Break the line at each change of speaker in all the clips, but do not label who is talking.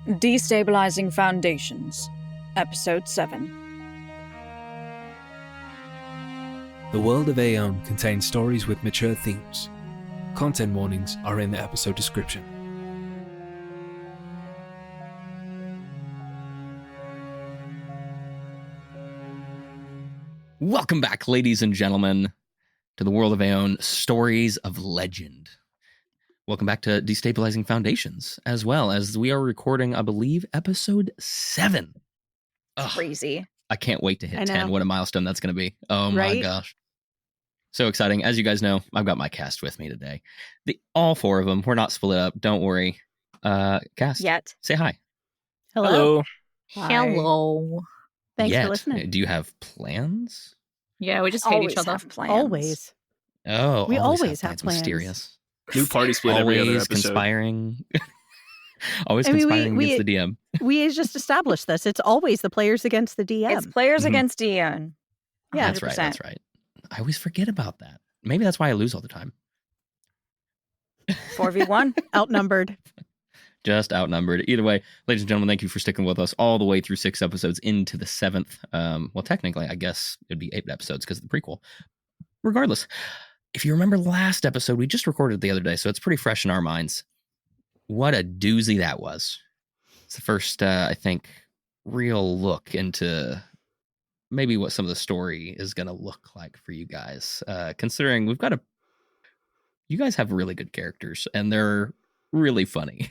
Destabilizing Foundations, Episode 7.
The world of Ae'oene contains stories with mature themes. Content warnings are in the episode description.
Welcome back, ladies and gentlemen, to the world of Ae'oene, Stories of Legend. Welcome back to Destabilizing Foundations, as well as we are recording, I believe, episode 7. Ugh,
Crazy.
I can't wait to hit 10. What a milestone that's going to be. Oh my
Right?
gosh. So exciting. As you guys know, I've got my cast with me today. All 4 of them. We're not split up. Don't worry. Cast.
Yet.
Say hi.
Hello.
Hello.
Thanks
Yet.
for listening.
Do you have plans?
Yeah, we just hate
Always
each other.
have plans.
Always.
Oh,
We always have plans.
Mysterious.
New party split every other
Always
episode.
conspiring. Always
I mean,
conspiring
we-
against the DM.
We just established this. It's always the players against the DM.
It's players
Mhm.
against Ae'oene.
Yeah.
That's right. That's right. I always forget about that. Maybe that's why I lose all the time.
4v1.
Outnumbered.
Just outnumbered. Either way, ladies and gentlemen, thank you for sticking with us all the way through 6 episodes into the 7th. Well, technically, I guess it'd be 8 episodes because of the prequel. Regardless, if you remember last episode, we just recorded it the other day, so it's pretty fresh in our minds. What a doozy that was. It's the first, I think, real look into maybe what some of the story is going to look like for you guys. Considering you guys have really good characters, and they're really funny,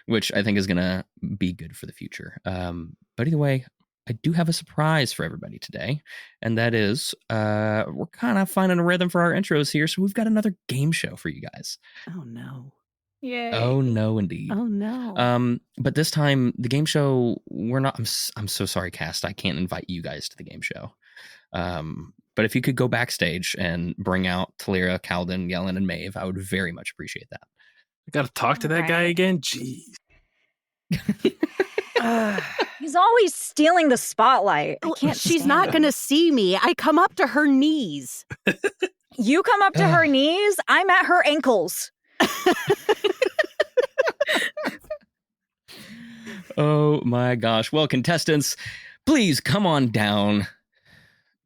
which I think is going to be good for the future. But either way, I do have a surprise for everybody today, and that is we're kind of finding a rhythm for our intros here, so we've got another game show for you guys.
Oh, no.
Yay.
Oh, no, indeed.
Oh, no.
But this time, the game show, we're not, I'm so sorry, cast, I can't invite you guys to the game show. But if you could go backstage and bring out Thalira, Kaldin, Jellen, and Maeve, I would very much appreciate that.
I gotta talk to that guy
Right.
again? Jeez.
He's always stealing the spotlight. I
Oh,
can't
She's
stand
not
it.
going to see me. I come up to her knees.
You come up to her knees, I'm at her ankles.
Oh my gosh. Well, contestants, please come on down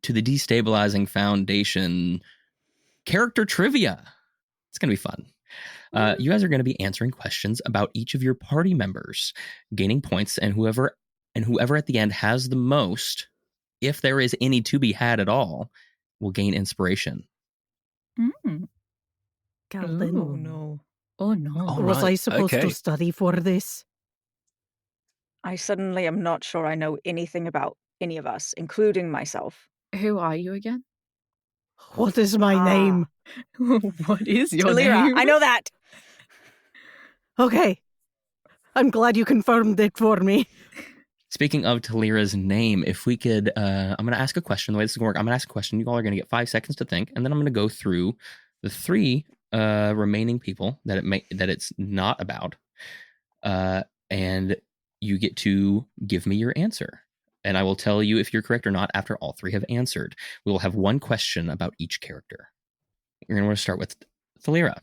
to the Destabilizing Foundation character trivia. It's going to be fun. You guys are going to be answering questions about each of your party members, gaining points, and whoever at the end has the most, if there is any to be had at all, will gain inspiration.
Kaldin.
Oh, no. Oh, no.
Oh,
Was I
right,
supposed
okay.
to study for this?
I suddenly am not sure I know anything about any of us, including myself.
Who are you again?
What is my name?
What is your
Thalira,
name?
I know that.
Okay. I'm glad you confirmed it for me.
Speaking of Thalira's name, if we could, I'm going to ask a question. The way this is going to work, I'm going to ask a question. You all are going to get 5 seconds to think, and then I'm going to go through the 3 remaining people that it's not about, and you get to give me your answer. And I will tell you if you're correct or not after all 3 have answered. We will have 1 question about each character. We're going to start with Thalira.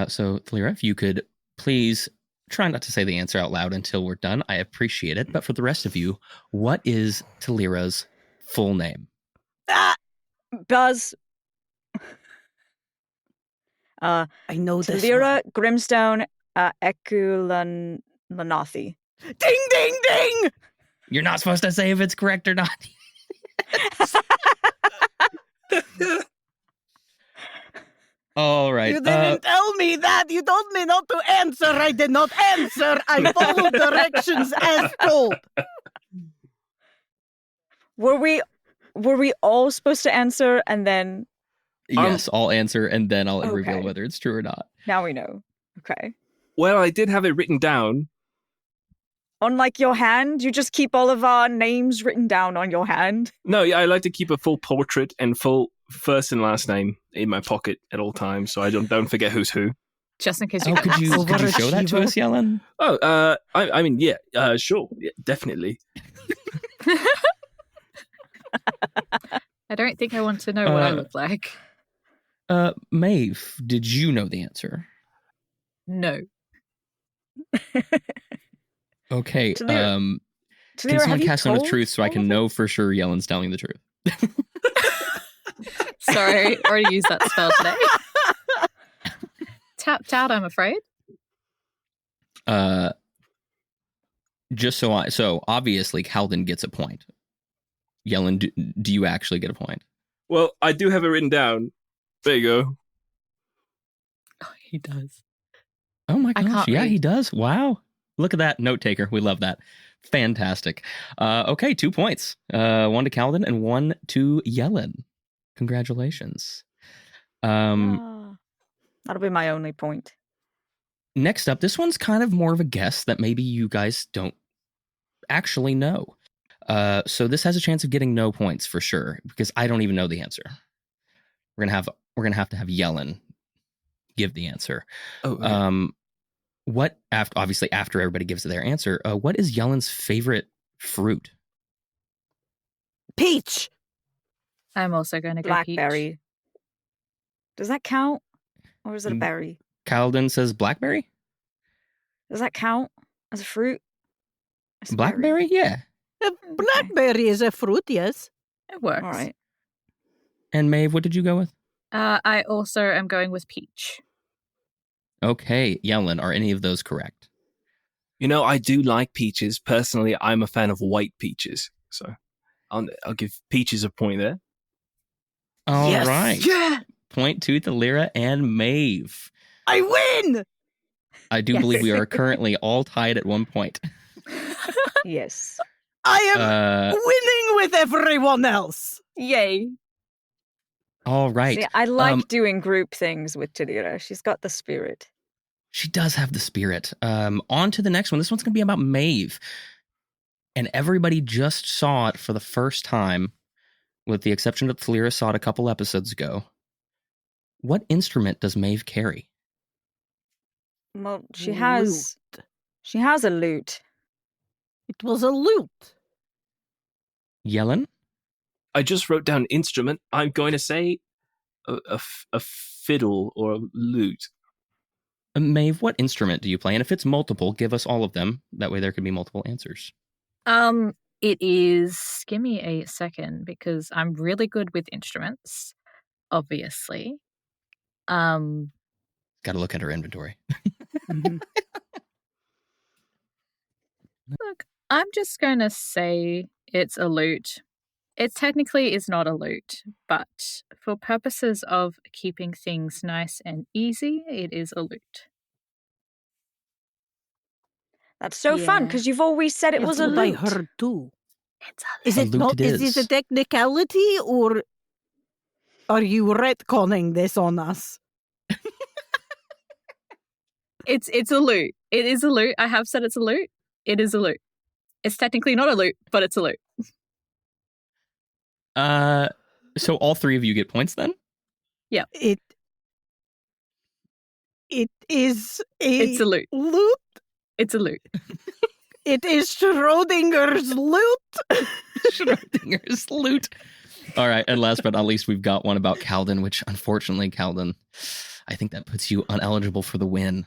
So, Thalira, if you could please try not to say the answer out loud until we're done. I appreciate it. But for the rest of you, what is Thalira's full name?
Buzz.
I know this.
Thalira, Grimstone, Eku'Lanathi.
Ding, ding, ding!
You're not supposed to say if it's correct or not. All right.
You didn't tell me that. You told me not to answer. I did not answer. I followed directions as told.
Were we all supposed to answer and then
Yes, I'll answer and then I'll reveal
Okay.
whether it's true or not.
now we know? Okay.
Well, I did have it written down.
On like your hand, you just keep all of our names written down on your hand.
No, yeah, I like to keep a full portrait and full first and last name in my pocket at all times, so I don't forget who's who.
Just in case you
Oh, could you show that to us, Yellen?
Oh, I mean, yeah, sure, yeah, definitely.
I don't think I want to know what I look like.
Maeve, did you know the answer?
No.
Okay.
Thalira,
Can
Thalira,
someone
have you
cast Zone of
told
Truth so I
all
can
of
know for sure Yellen's telling the truth?
Sorry, already used that spell today. Tapped out, I'm afraid.
Just so obviously Kaldin gets a point. Yellen, do you actually get a point?
Well, I do have it written down. There you go.
Oh, he does.
Oh my
I
gosh,
can't
yeah,
read.
he does. Wow. Look at that note taker. We love that. Fantastic. Okay, 2 points. 1 to Kaldin and 1 to Yellen. Congratulations.
That'll be my only point.
Next up, this one's kind of more of a guess that maybe you guys don't actually know. So this has a chance of getting no points for sure because I don't even know the answer. We're gonna have to have Yellen give the answer.
Oh, okay.
What after everybody gives their answer, what is Yellen's favorite fruit?
Peach.
I'm also going to go peach.
Blackberry. Does that count? Or is it a berry?
Kaldin says blackberry.
Does that count as a fruit? It's a
Blackberry, yeah.
Blackberry is a fruit, yes.
It works.
All right.
And Maeve, what did you go with?
I also am going with peach.
Okay, Yellen, are any of those correct?
You know, I do like peaches. Personally, I'm a fan of white peaches. So I'll give peaches a point there.
All
Yes.
right.
Yeah.
Point to Thalira and Maeve.
I win.
I do believe we are currently all tied at 1 point.
Yes.
I am winning with everyone else.
Yay.
All right.
See, I like doing group things with Thalira. She's got the spirit.
She does have the spirit. On to the next one. This one's going to be about Maeve. And everybody just saw it for the first time, with the exception of Thalira saw it a couple episodes ago. What instrument does Maeve carry?
Well, she has a lute.
It was a lute.
Yellen?
I just wrote down instrument. I'm going to say a fiddle or a lute.
Maeve, what instrument do you play? And if it's multiple, give us all of them. That way there could be multiple answers.
It is. Give me a second because I'm really good with instruments, obviously.
Got to look at her inventory.
Look, I'm just going to say it's a lute. It technically is not a lute, but for purposes of keeping things nice and easy, it is a lute.
That's so fun because you've always said it was a
what I
lute.
heard too.
It's
Is
A
it
lute
not?
it
Is
is.
it a technicality or are you retconning this on us?
It's a lute. It is a lute. I have said it's a lute. It is a lute. It's technically not a lute, but it's a lute.
So all three of you get points then?
Yeah.
It is
It's a lute.
lute.
It's a lute.
It is Schrodinger's lute.
Schrodinger's lute. All right, and last but not least, we've got one about Kaldin, which unfortunately, Kaldin, I think that puts you uneligible for the win,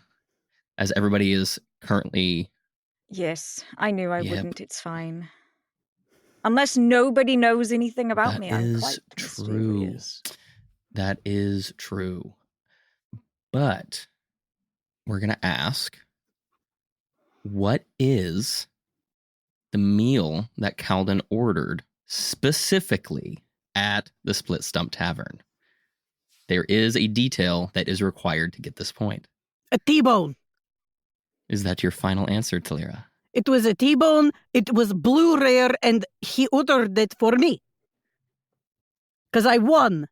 as everybody is currently...
Yes, I knew I
Yep.
wouldn't. It's fine. Unless nobody knows anything about me, I'm
is
quite
true.
mysterious.
That is true. But we're going to ask, what is the meal that Kaldin ordered specifically at the Split Stump Tavern? There is a detail that is required to get this point.
A T-bone.
Is that your final answer, Thalira?
It was a T-bone. It was blue rare, and he ordered it for me. Because I won.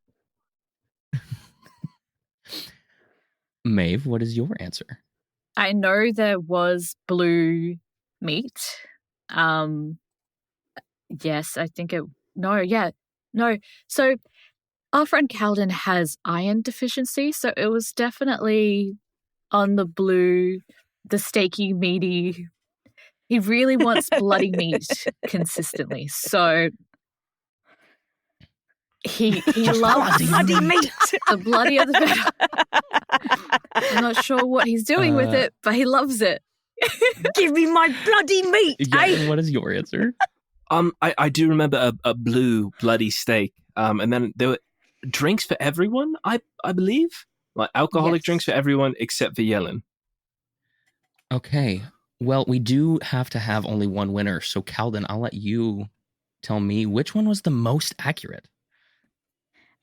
Maeve, what is your answer?
I know there was blue meat. Yes, I think it... No. So our friend Kaldin has iron deficiency, so it was definitely on the blue, the steaky, meaty... He really wants bloody meat consistently, so he loves
bloody meat.
the bloodier the better. I'm not sure what he's doing with it, but he loves it.
Give me my bloody meat,
Yellen, what is your answer?
I do remember a blue bloody steak. And then there were drinks for everyone, I believe. Like alcoholic
Yes.
drinks for everyone except for Yellen.
Okay. Well, we do have to have only one winner. So, Kaldin, I'll let you tell me which one was the most accurate.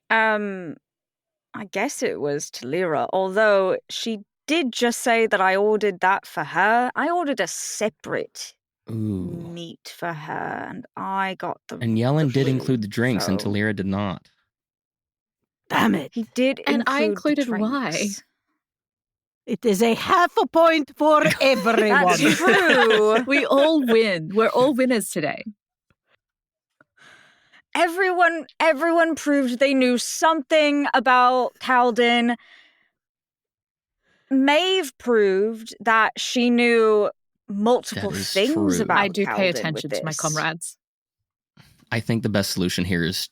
I guess it was Thalira, although she did just say that I ordered that for her. I ordered a separate
Ooh.
meat for her, and I got the
And Yellen did
blue,
include the drinks, and
so-
Thalira did not.
Damn it.
He did
And I
include the
included why.
drinks.
It is a half a point for everyone.
That's true.
We all win. We're all winners today.
Everyone proved they knew something about Kaldin. Maeve proved that she knew multiple
That is
things
true.
about
I do pay
Kaldin
attention
with
to my
this.
comrades.
I think the best solution here is.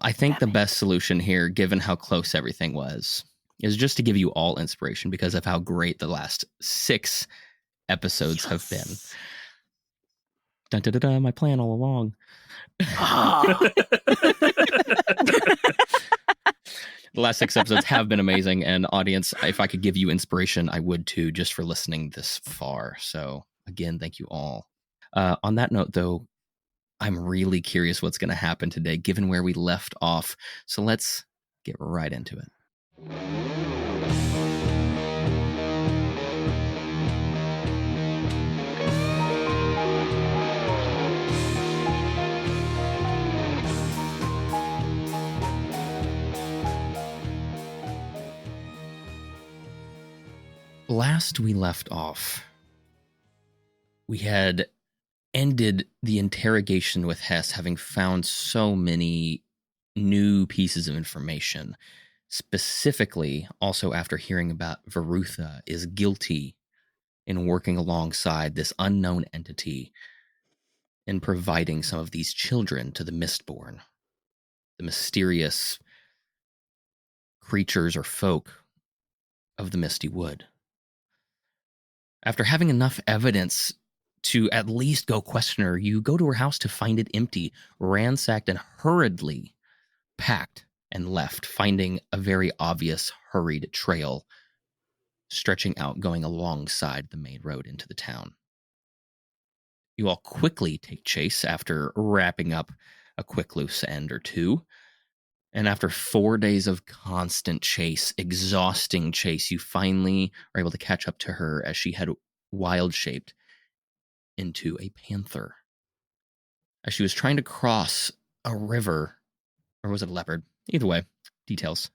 I think the best solution here, given how close everything was, is just to give you all inspiration because of how great the last 6 episodes have been. Dun, dun, dun, dun, my plan all along. The last 6 episodes have been amazing, and audience, if I could give you inspiration, I would too, just for listening this far. So again, thank you all. On that note, though, I'm really curious what's going to happen today, given where we left off. So let's get right into it. Last we left off, we had ended the interrogation with Hess, having found so many new pieces of information. Specifically, also after hearing about Varutha is guilty in working alongside this unknown entity in providing some of these children to the Mistborn, the mysterious creatures or folk of the Misty Wood. After having enough evidence to at least go question her, you go to her house to find it empty, ransacked, and hurriedly packed and left, finding a very obvious, hurried trail stretching out, going alongside the main road into the town. You all quickly take chase after wrapping up a quick loose end or two. And after 4 days of constant chase, exhausting chase, you finally are able to catch up to her as she had wild-shaped into a panther. As she was trying to cross a river, or was it a leopard? Either way, details.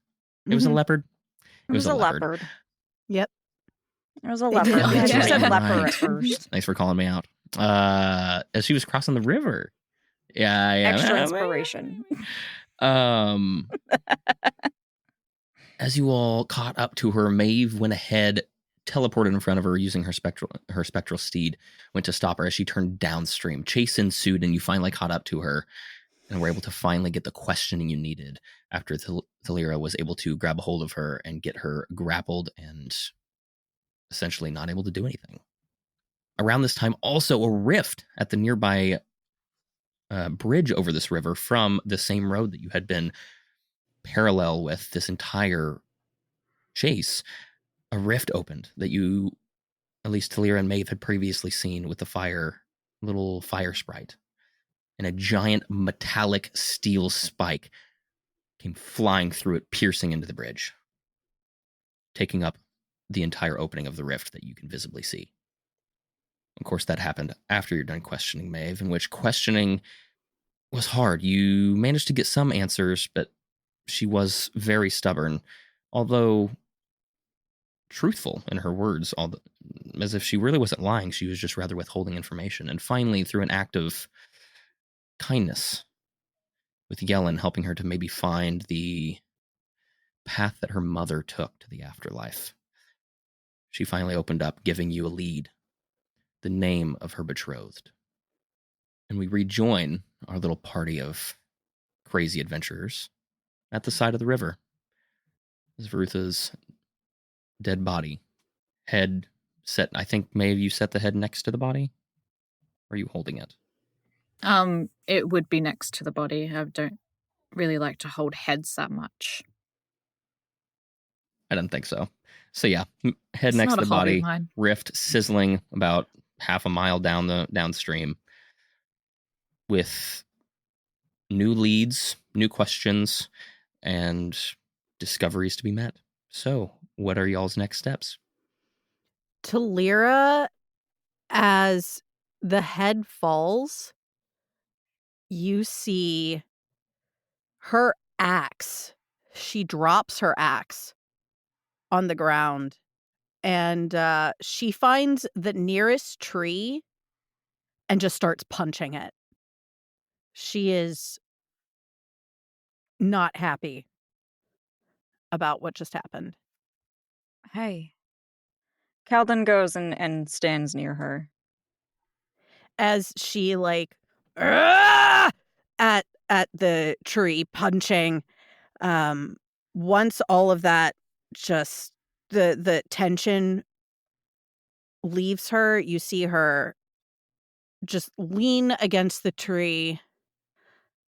It was a leopard.
It was a leopard.
Yep.
It was a
It
leopard.
did.
You
That's
said
right.
leopard
Right.
at first.
Thanks for calling me out. As she was crossing the river. Yeah.
Extra inspiration.
As you all caught up to her, Maeve went ahead, teleported in front of her using her spectral steed, went to stop her as she turned downstream. Chase ensued, and you finally caught up to her and were able to finally get the questioning you needed after Thalira was able to grab a hold of her and get her grappled and essentially not able to do anything. Around this time, also a rift at the nearby bridge over this river from the same road that you had been parallel with this entire chase. A rift opened that you, at least Thalira and Maeve, had previously seen with the little fire sprite. And a giant metallic steel spike came flying through it, piercing into the bridge, taking up the entire opening of the rift that you can visibly see. Of course, that happened after you're done questioning Maeve, in which questioning was hard. You managed to get some answers, but she was very stubborn, although truthful in her words, as if she really wasn't lying. She was just rather withholding information. And finally, through an act of kindness, with Yellen helping her to maybe find the path that her mother took to the afterlife, she finally opened up, giving you a lead, the name of her betrothed. And we rejoin our little party of crazy adventurers at the side of the river, as Varutha's dead body, head set. I think Maeve, you set the head next to the body. Or are you holding it?
It would be next to the body. I don't really like to hold heads that much.
I didn't think so. So yeah, head
It's
next
not
to
a
the
hobby of
body,
mine.
rift sizzling about half a mile downstream, with new leads, new questions, and discoveries to be met. So, what are y'all's next steps?
Thalira, as the head falls, you see her axe. She drops her axe on the ground, and she finds the nearest tree and just starts punching it. She is not happy about what just happened.
Hey. Kaldin goes and stands near her.
As she like "Arrgh!" at the tree punching. Once all of that just the tension leaves her, you see her just lean against the tree.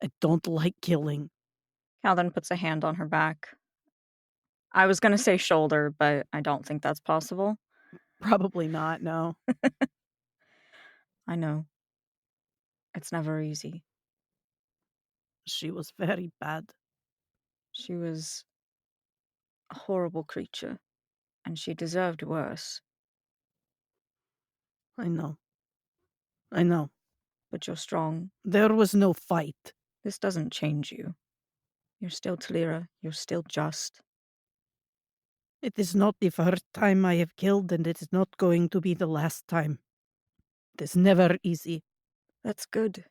I don't like killing.
Kaldin puts a hand on her back. I was going to say shoulder, but I don't think that's possible.
Probably not, no.
I know. It's never easy.
She was very bad.
She was a horrible creature, and she deserved worse.
I know. I know.
But you're strong.
There was no fight.
This doesn't change you. You're still Thalira. You're still just.
It is not the first time I have killed, and it is not going to be the last time. It is never easy.
That's good.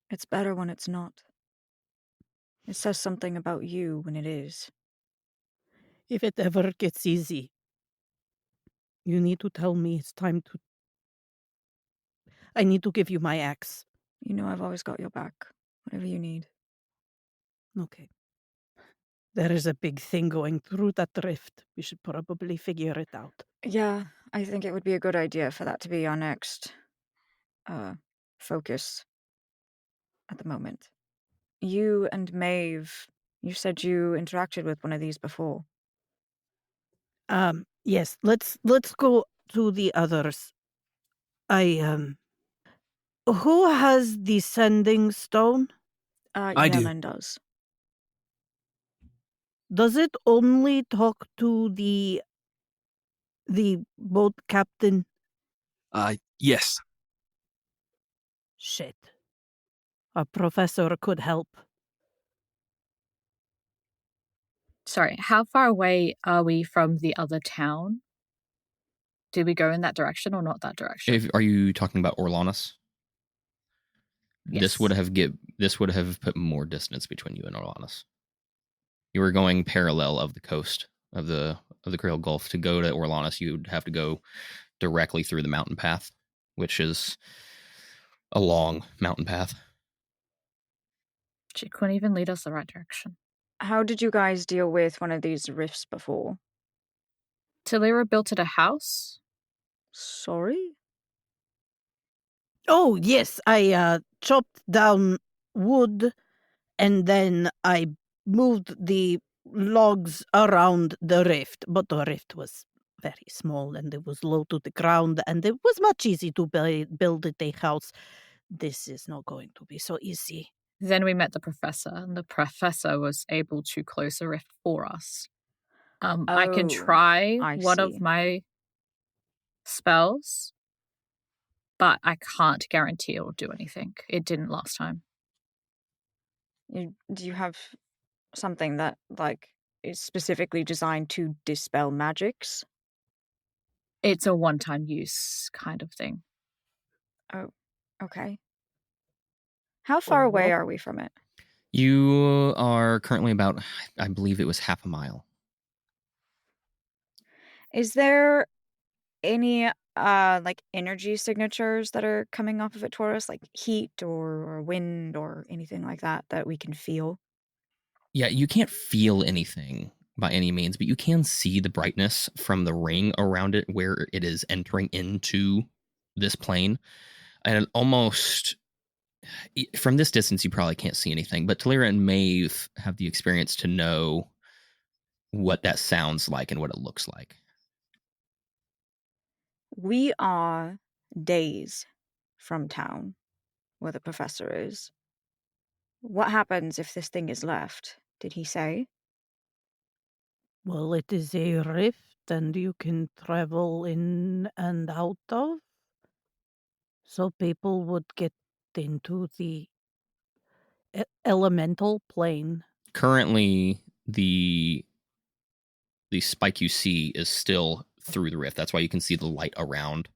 It's better when it's not. It says something about you when it is.
If it ever gets easy, you need to tell me it's time to... I need to give you my axe.
You know I've always got your back. Whatever you need.
Okay. There is a big thing going through that rift. We should probably figure it out.
Yeah, I think it would be a good idea for that to be our next focus at the moment. You and Maeve, you said you interacted with one of these before.
Yes, let's go to the others. Who has the sending stone?
I do.
Jellen does.
Does it only talk to the boat captain?
Yes.
Shit. A professor could help.
Sorry, how far away are we from the other town? Did we go in that direction or not that direction?
Are you talking about Orlanus?
Yes.
This would have put more distance between you and Orlanus. You were going parallel of the coast of the Creole Gulf. To go to Orlanus, you'd have to go directly through the mountain path, which is a long mountain path.
She couldn't even lead us the right direction.
How did you guys deal with one of these rifts before?
Thalira built it a house?
Sorry?
Oh, yes, I chopped down wood and then I moved the logs around the rift, but the rift was very small and it was low to the ground and it was much easy to build a house. This is not going to be so easy.
Then we met the professor, and the professor was able to close the rift for us. I can try one of my spells, but I can't guarantee it will do anything. It didn't last time.
Do you have something that, is specifically designed to dispel magics?
It's a one-time use kind of thing.
Oh, okay. How far away are we from it?
You are currently about, I believe it was half a mile.
Is there any energy signatures that are coming off of it toward us, like heat or wind or anything like that we can feel?
Yeah, you can't feel anything by any means, but you can see the brightness from the ring around it where it is entering into this plane. And almost from this distance, you probably can't see anything, but Thalira and Maeve have the experience to know what that sounds like and what it looks like.
We are days from town, where the professor is. What happens if this thing is left? Did he say?
Well, it is a rift, and you can travel in and out of. So people would get into the elemental plane.
Currently, the spike you see is still through the rift. That's why you can see the light around.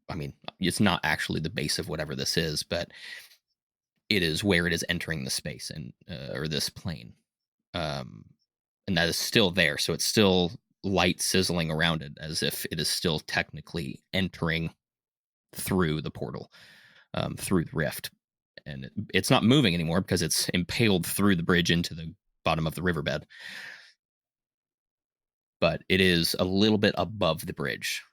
I mean, it's not actually the base of whatever this is, but it is where it is entering the space and or this plane, and that is still there. So it's still light sizzling around it, as if it is still technically entering through the portal, through the rift, and it's not moving anymore because it's impaled through the bridge into the bottom of the riverbed. But it is a little bit above the bridge.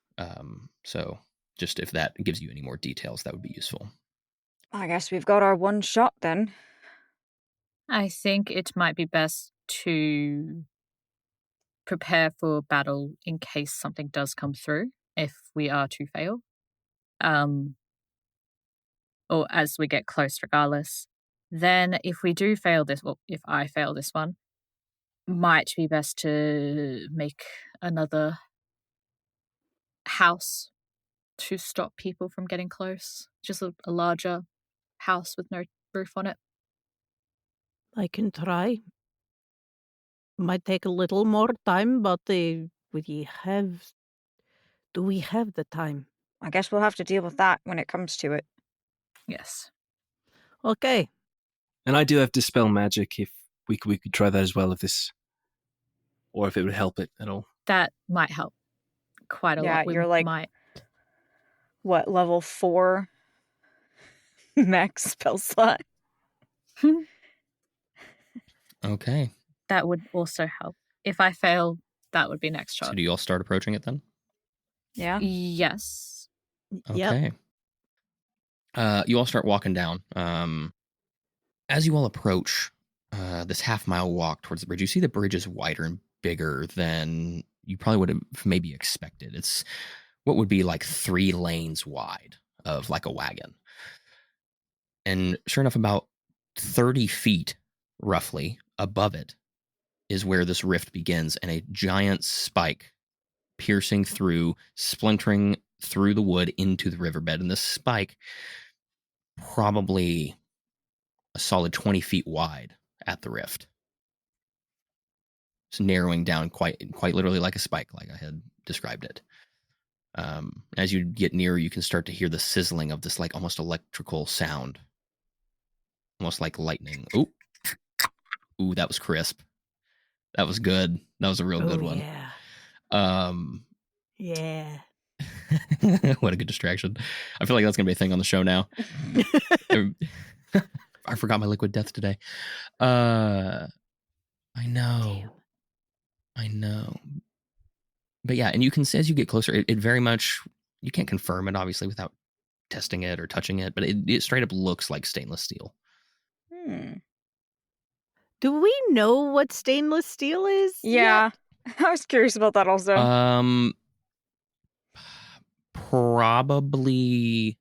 So just if that gives you any more details, that would be useful.
I guess we've got our one shot then.
I think it might be best to prepare for battle in case something does come through, if we are to fail. Or as we get close, regardless. Then if we do fail this, well, if I fail this one, might be best to make another house to stop people from getting close. Just a larger house with no roof on it.
I can try. Might take a little more time, but do we have the time?
I guess we'll have to deal with that when it comes to it.
Yes.
Okay.
And I do have Dispel Magic if we could try that as well, if this, or if it would help it at all.
That might help quite a lot.
Yeah, you're like, what, level 4 max spell slot?
Okay.
That would also help. If I fail, that would be next shot.
So do you all start approaching it then?
Yeah.
Yes.
Okay.
Yep.
You all start walking down. As you all approach this half-mile walk towards the bridge, you see the bridge is wider and bigger than you probably would have maybe expected. It's what would be like 3 lanes wide of like a wagon. And sure enough, about 30 feet roughly above it is where this rift begins, and a giant spike piercing through, splintering through the wood into the riverbed. And this spike, probably a solid 20 feet wide at the rift. It's narrowing down quite literally like a spike, like I had described it. As you get nearer, you can start to hear the sizzling of this like almost electrical sound. Almost like lightning. Ooh, that was crisp. That was good. That was a real good one.
Yeah.
What a good distraction. I feel like that's going to be a thing on the show now. I forgot my liquid death today. I know.
Damn.
I know. But yeah, and you can see as you get closer, it very much, you can't confirm it obviously without testing it or touching it, but it straight up looks like stainless steel.
Do we know what stainless steel is?
Yeah. I was curious about that also.
Probably,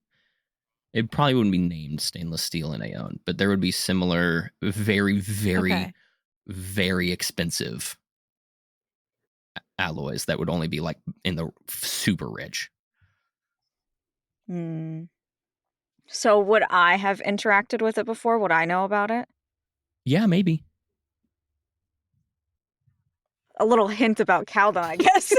it probably wouldn't be named stainless steel in Ae'oene, but there would be similar, very, very, very expensive alloys that would only be like in the super rich.
So would I have interacted with it before? Would I know about it?
Yeah, maybe.
A little hint about Kaldin, I guess.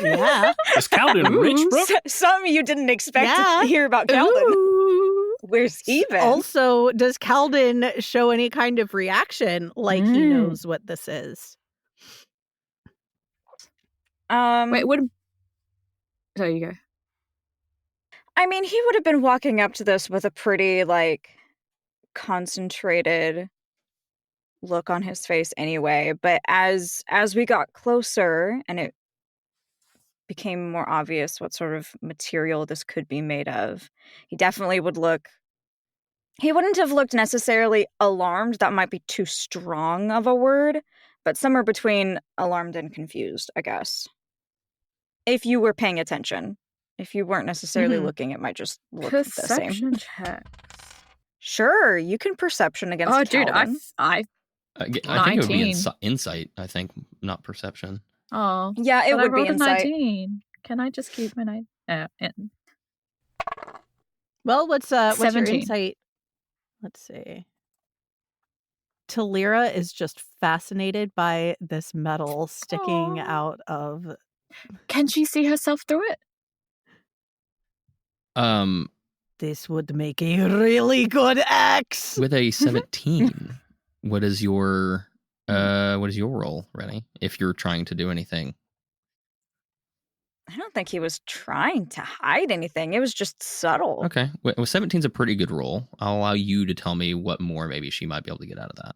Yeah.
Is Kaldin rich, bro?
Something you didn't expect to hear about Kaldin.
Ooh.
Where's he been?
Also, does Kaldin show any kind of reaction like he knows what this is?
Wait, what? There you go.
I mean, he would have been walking up to this with a pretty, like, concentrated look on his face anyway, but as we got closer and it became more obvious what sort of material this could be made of, he definitely would look. He wouldn't have looked necessarily alarmed. That might be too strong of a word, but somewhere between alarmed and confused, I guess. If you were paying attention. If you weren't necessarily looking, it might just look the same.
Perception checks.
Sure, you can perception against
Oh, dude,
Kaldin.
I think it would be insight, I think, not perception.
Oh.
Yeah, it
but
would
I rolled
be insight.
19. Can I just keep my 9?
Well, what's your
17.
insight? Let's see. Thalira is just fascinated by this metal sticking out of.
Can she see herself through it?
This would make a really good axe.
With a 17, what is your role, Rennie? If you're trying to do anything.
I don't think he was trying to hide anything. It was just subtle.
Okay. Well, 17's a pretty good roll. I'll allow you to tell me what more maybe she might be able to get out of that.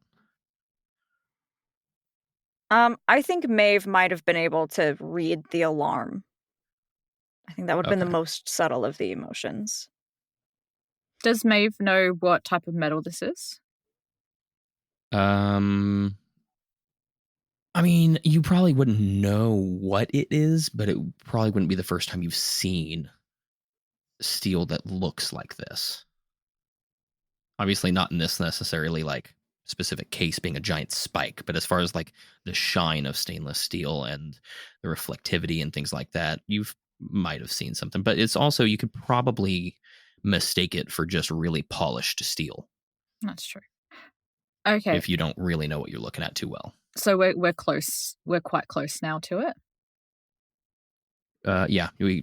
I think Maeve might have been able to read the alarm. I think that would have been the most subtle of the emotions.
Does Maeve know what type of metal this is?
I mean, you probably wouldn't know what it is, but it probably wouldn't be the first time you've seen steel that looks like this. Obviously not in this necessarily like specific case being a giant spike, but as far as like the shine of stainless steel and the reflectivity and things like that, you might have seen something. But it's also, you could probably mistake it for just really polished steel.
That's true. Okay.
If you don't really know what you're looking at too well.
So we're close. We're quite close now to it.
Yeah, you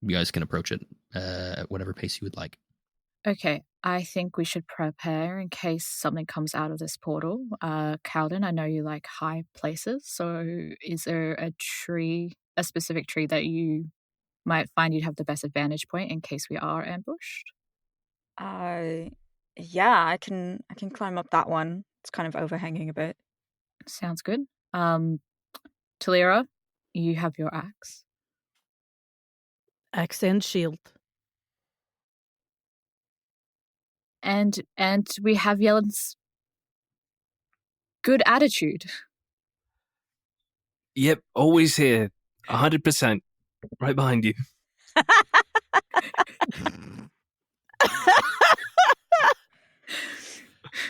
guys can approach it at whatever pace you would like.
Okay, I think we should prepare in case something comes out of this portal. Kaldin, I know you like high places, so is there a specific tree that you might find you'd have the best advantage point in case we are ambushed?
Yeah, I can climb up that one. It's kind of overhanging a bit.
Sounds good. Thalira, you have your axe.
Axe and shield.
And we have Yellen's good attitude.
Yep, always here. 100%. Right behind you.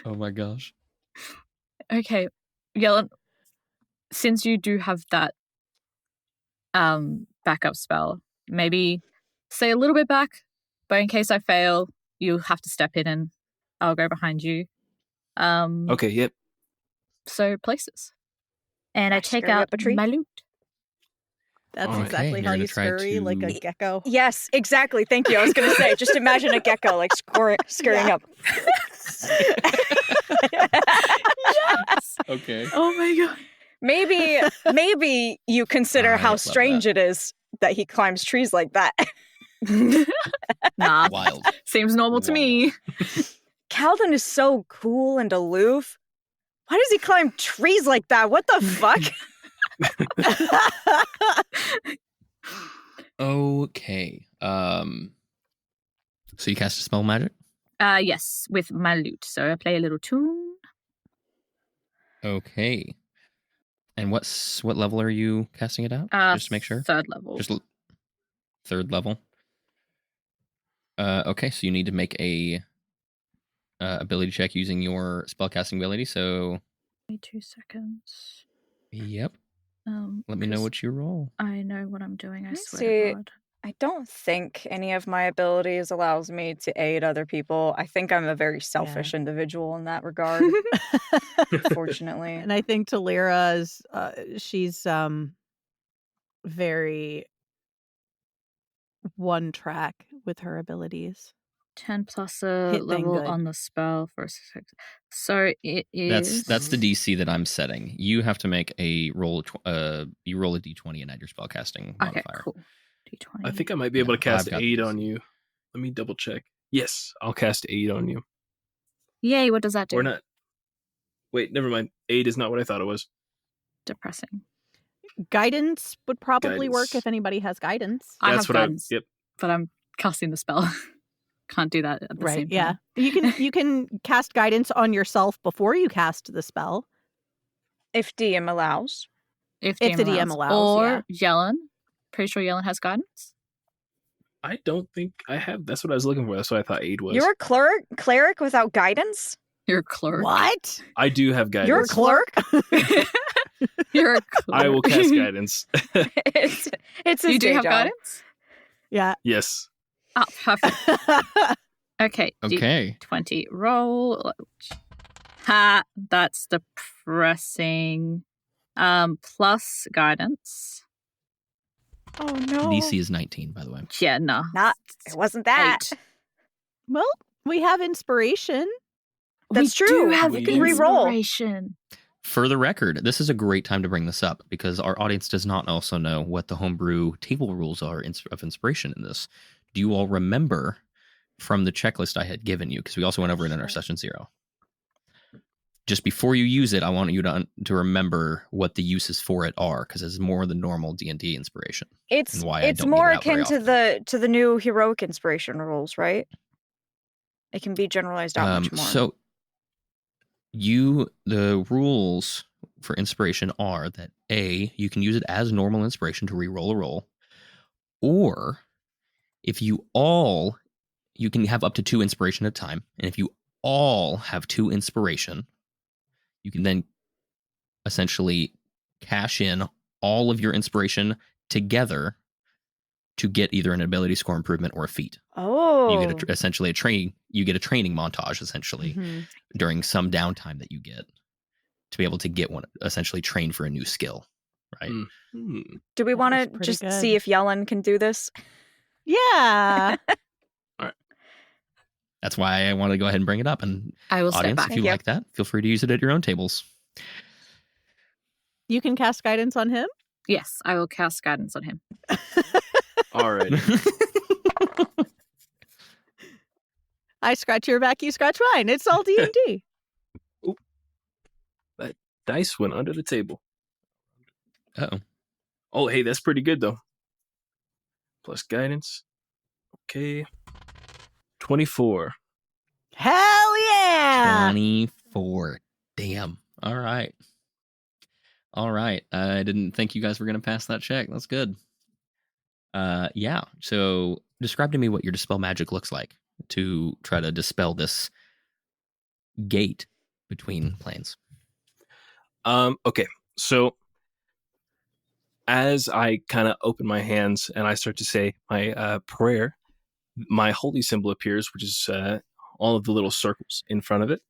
Oh my gosh.
Okay, Yellen, since you do have that backup spell, maybe stay a little bit back, but in case I fail, you'll have to step in and I'll go behind you.
Okay, yep.
So places. And I take
scurry
out
up a tree?
my loot.
That's
Okay,
exactly how
you're
you
gonna try
scurry, like a
to-
gecko.
Yes, exactly. Thank you. I was going to say, just imagine a gecko like scurrying up.
Yes!
Okay.
Oh my god.
Maybe you consider
I
how
love
strange
that.
it is that he climbs trees like that.
Nah,
Wild.
seems normal to me.
Kaldin is so cool and aloof. Why does he climb trees like that? What the fuck?
Okay. So you cast a spell magic?
Yes, with my loot. So I play a little tune.
Okay. And what level are you casting it at? Just to make sure.
3rd level.
Just 3rd level. Okay, so you need to make a ability check using your spellcasting ability. So,
2 seconds.
yep. Let me know what you roll.
I know what I'm doing. I
Let me
swear
see.
to God.
I don't think any of my abilities allows me to aid other people. I think I'm a very selfish individual in that regard, unfortunately.
And I think Thalira is, she's very one track with her abilities.
10 plus a
Hit thing
level
good.
on the spell for a 6. So it is.
That's the DC that I'm setting. You have to make a roll. You roll a d20 and add your spellcasting
Okay,
modifier.
cool. D20.
I think I might be able to
Yeah,
cast
I've got
aid
these.
on you. Let me double check. Yes, I'll cast aid on you.
Yay, what does that do?
Or not. Wait, never mind. Aid is not what I thought it was.
Depressing.
Guidance would probably work
Guidance.
if anybody has guidance.
I
That's
have
what
guidance,
Yep.
but I'm casting the spell. Can't do that at the same
Yeah.
time.
You can cast guidance on yourself before you cast the spell.
If DM allows.
If
If the DM allows,
or Yellen. Pretty sure Yellen has guidance.
I don't think I have. That's what I was looking for. That's what I thought aid was.
You're a cleric without guidance?
You're a clerk.
What?
I do have guidance.
You're a clerk?
You're a clerk.
I will cast guidance.
it's his
You do
day
have
job.
guidance?
Yeah.
Yes.
Oh, perfect. Okay.
Okay.
20 roll. Ha, that's depressing. Plus guidance.
Oh no.
DC is 19, by the way.
Yeah, no.
It wasn't that.
8.
Well, we have inspiration.
That's
We
true.
do have
We
You
do.
can re-roll.
inspiration.
For the record, this is a great time to bring this up because our audience does not also know what the homebrew table rules are of inspiration in this. Do you all remember from the checklist I had given you? Because we also went over it in our session 0. Just before you use it, I want you to remember what the uses for it are, because it's more than normal D&D inspiration.
It's
And why I
it's
don't
more
give it out very
akin to the new heroic inspiration rules, right? It can be generalized out much more.
So the rules for inspiration are that A, you can use it as normal inspiration to re-roll a roll, or if you can have up to 2 inspiration at a time, and if you all have 2 inspiration, you can then essentially cash in all of your inspiration together to get either an ability score improvement or a feat.
Oh.
You get essentially a training montage essentially
Mhm.
during some downtime that you get to be able to get one, essentially train for a new skill, right?
Hmm.
Do we want
That
to
was pretty
just
good.
see if Yellen can do this?
Yeah.
That's why I want to go ahead and bring it up. And
I will step
audience,
back.
if you like that, feel free to use it at your own tables.
You can cast guidance on him?
Yes, I will cast guidance on him.
All right.
I scratch your back, you scratch mine. It's all D&D.
That dice went under the table.
Uh-oh.
Oh, hey, that's pretty good, though. Plus guidance. Okay. 24.
Hell yeah!
24. Damn. All right. I didn't think you guys were going to pass that check. That's good. Yeah. So describe to me what your dispel magic looks like to try to dispel this gate between planes.
Okay. So as I kind of open my hands and I start to say my prayer, my holy symbol appears, which is all of the little circles in front of it.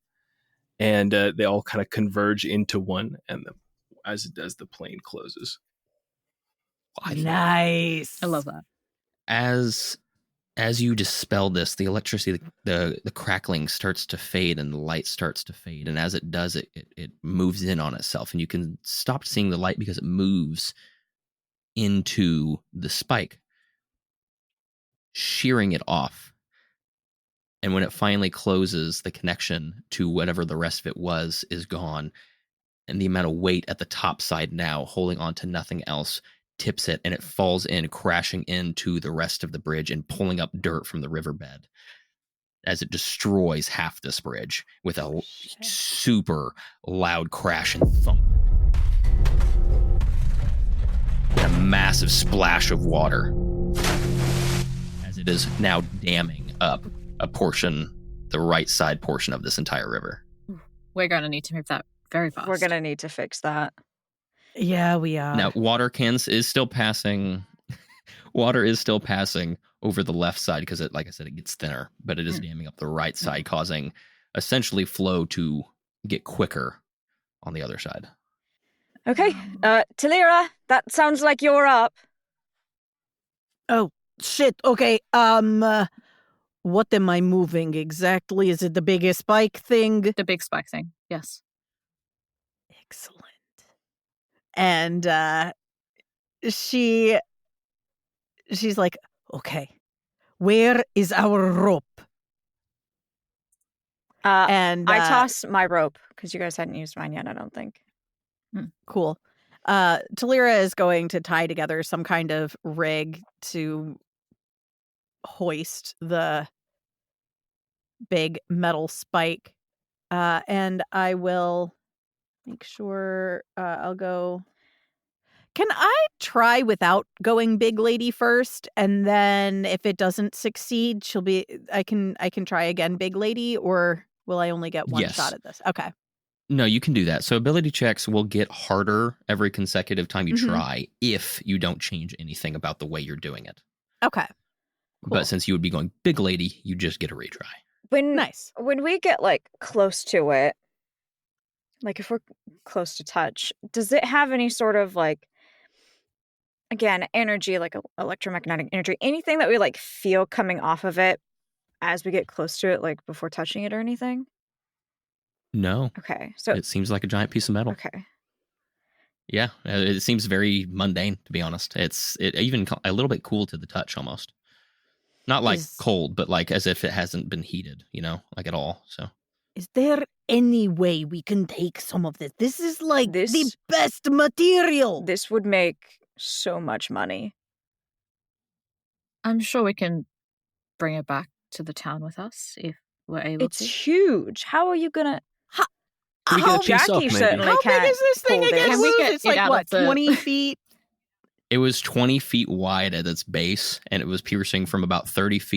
And they all kind of converge into one. And as it does, the plane closes.
Nice.
I love that.
As you dispel this, the electricity, the crackling starts to fade and the light starts to fade. And as it does, it moves in on itself. And you can stop seeing the light because it moves into the spike, shearing it off. And when it finally closes, the connection to whatever the rest of it was is gone. And the amount of weight at the top side now, holding on to nothing else, tips it, and it falls in, crashing into the rest of the bridge and pulling up dirt from the riverbed as it destroys half this bridge with a super loud crash and thump. And a massive splash of water as it is now damming up a portion, the right side portion of this entire river.
We're going to need to move that very fast.
We're going to need to fix that.
Yeah, we are.
Now, water is still passing. Water is still passing over the left side because it, like I said, it gets thinner, but it is damming up the right side, causing essentially flow to get quicker on the other side.
Okay. Thalira, that sounds like you're up.
Oh, shit. Okay. What am I moving exactly? Is it the biggest spike thing?
The big spike thing. Yes.
Excellent. And she's like, okay, where is our rope? And
I toss my rope because you guys hadn't used mine yet, I don't think.
Cool. Thalira is going to tie together some kind of rig to hoist the big metal spike. And I will make sure I'll go. Can I try without going big lady first? And then if it doesn't succeed, I can try again big lady, or will I only get one
Yes.
shot at this? Okay.
No, you can do that. So ability checks will get harder every consecutive time you try if you don't change anything about the way you're doing it.
Okay. Cool.
But since you would be going big lady, you just get a retry.
Nice.
When we get like close to it, like if we're close to touch, does it have any sort of like, again, energy, like electromagnetic energy, anything that we like feel coming off of it as we get close to it, like before touching it or anything?
No.
Okay, so
It seems like a giant piece of metal.
okay.
Yeah, it seems very mundane, to be honest. It even a little bit cool to the touch almost. Not like cold, but like as if it hasn't been heated, like at all. So,
is there any way we can take some of this? This is like
This-
the best material.
This would make so much money.
I'm sure we can bring it back to the town with us if we're able
It's
to.
huge. How are you gonna?
Can we get a piece
Jackie
up, maybe?
certainly
How
can't
big is this thing
hold it.
again?
Can we
Woo?
get
It's
it
like
out
what,
of the-
20 feet?
it was 20 feet wide at its base, and it was piercing from about 20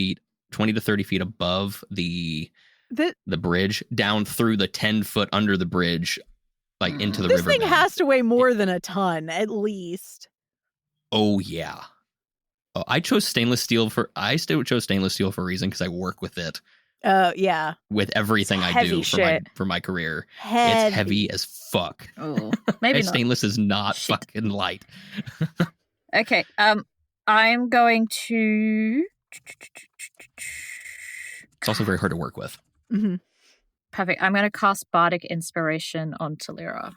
to 30 feet above the bridge down through the 10 foot under the bridge, like into the
This
river.
thing has to weigh more than a ton, at least.
Oh yeah. Oh, I chose stainless steel I still chose stainless steel for a reason because I work with it
Yeah.
with everything
It's
I
heavy
do
shit.
for my career.
Heavy.
It's heavy as fuck.
Oh, maybe not.
Stainless is not
Shit.
fucking light.
Okay. I'm going to.
It's also very hard to work with.
Mhm.
Perfect. I'm going to cast Bardic Inspiration on Thalira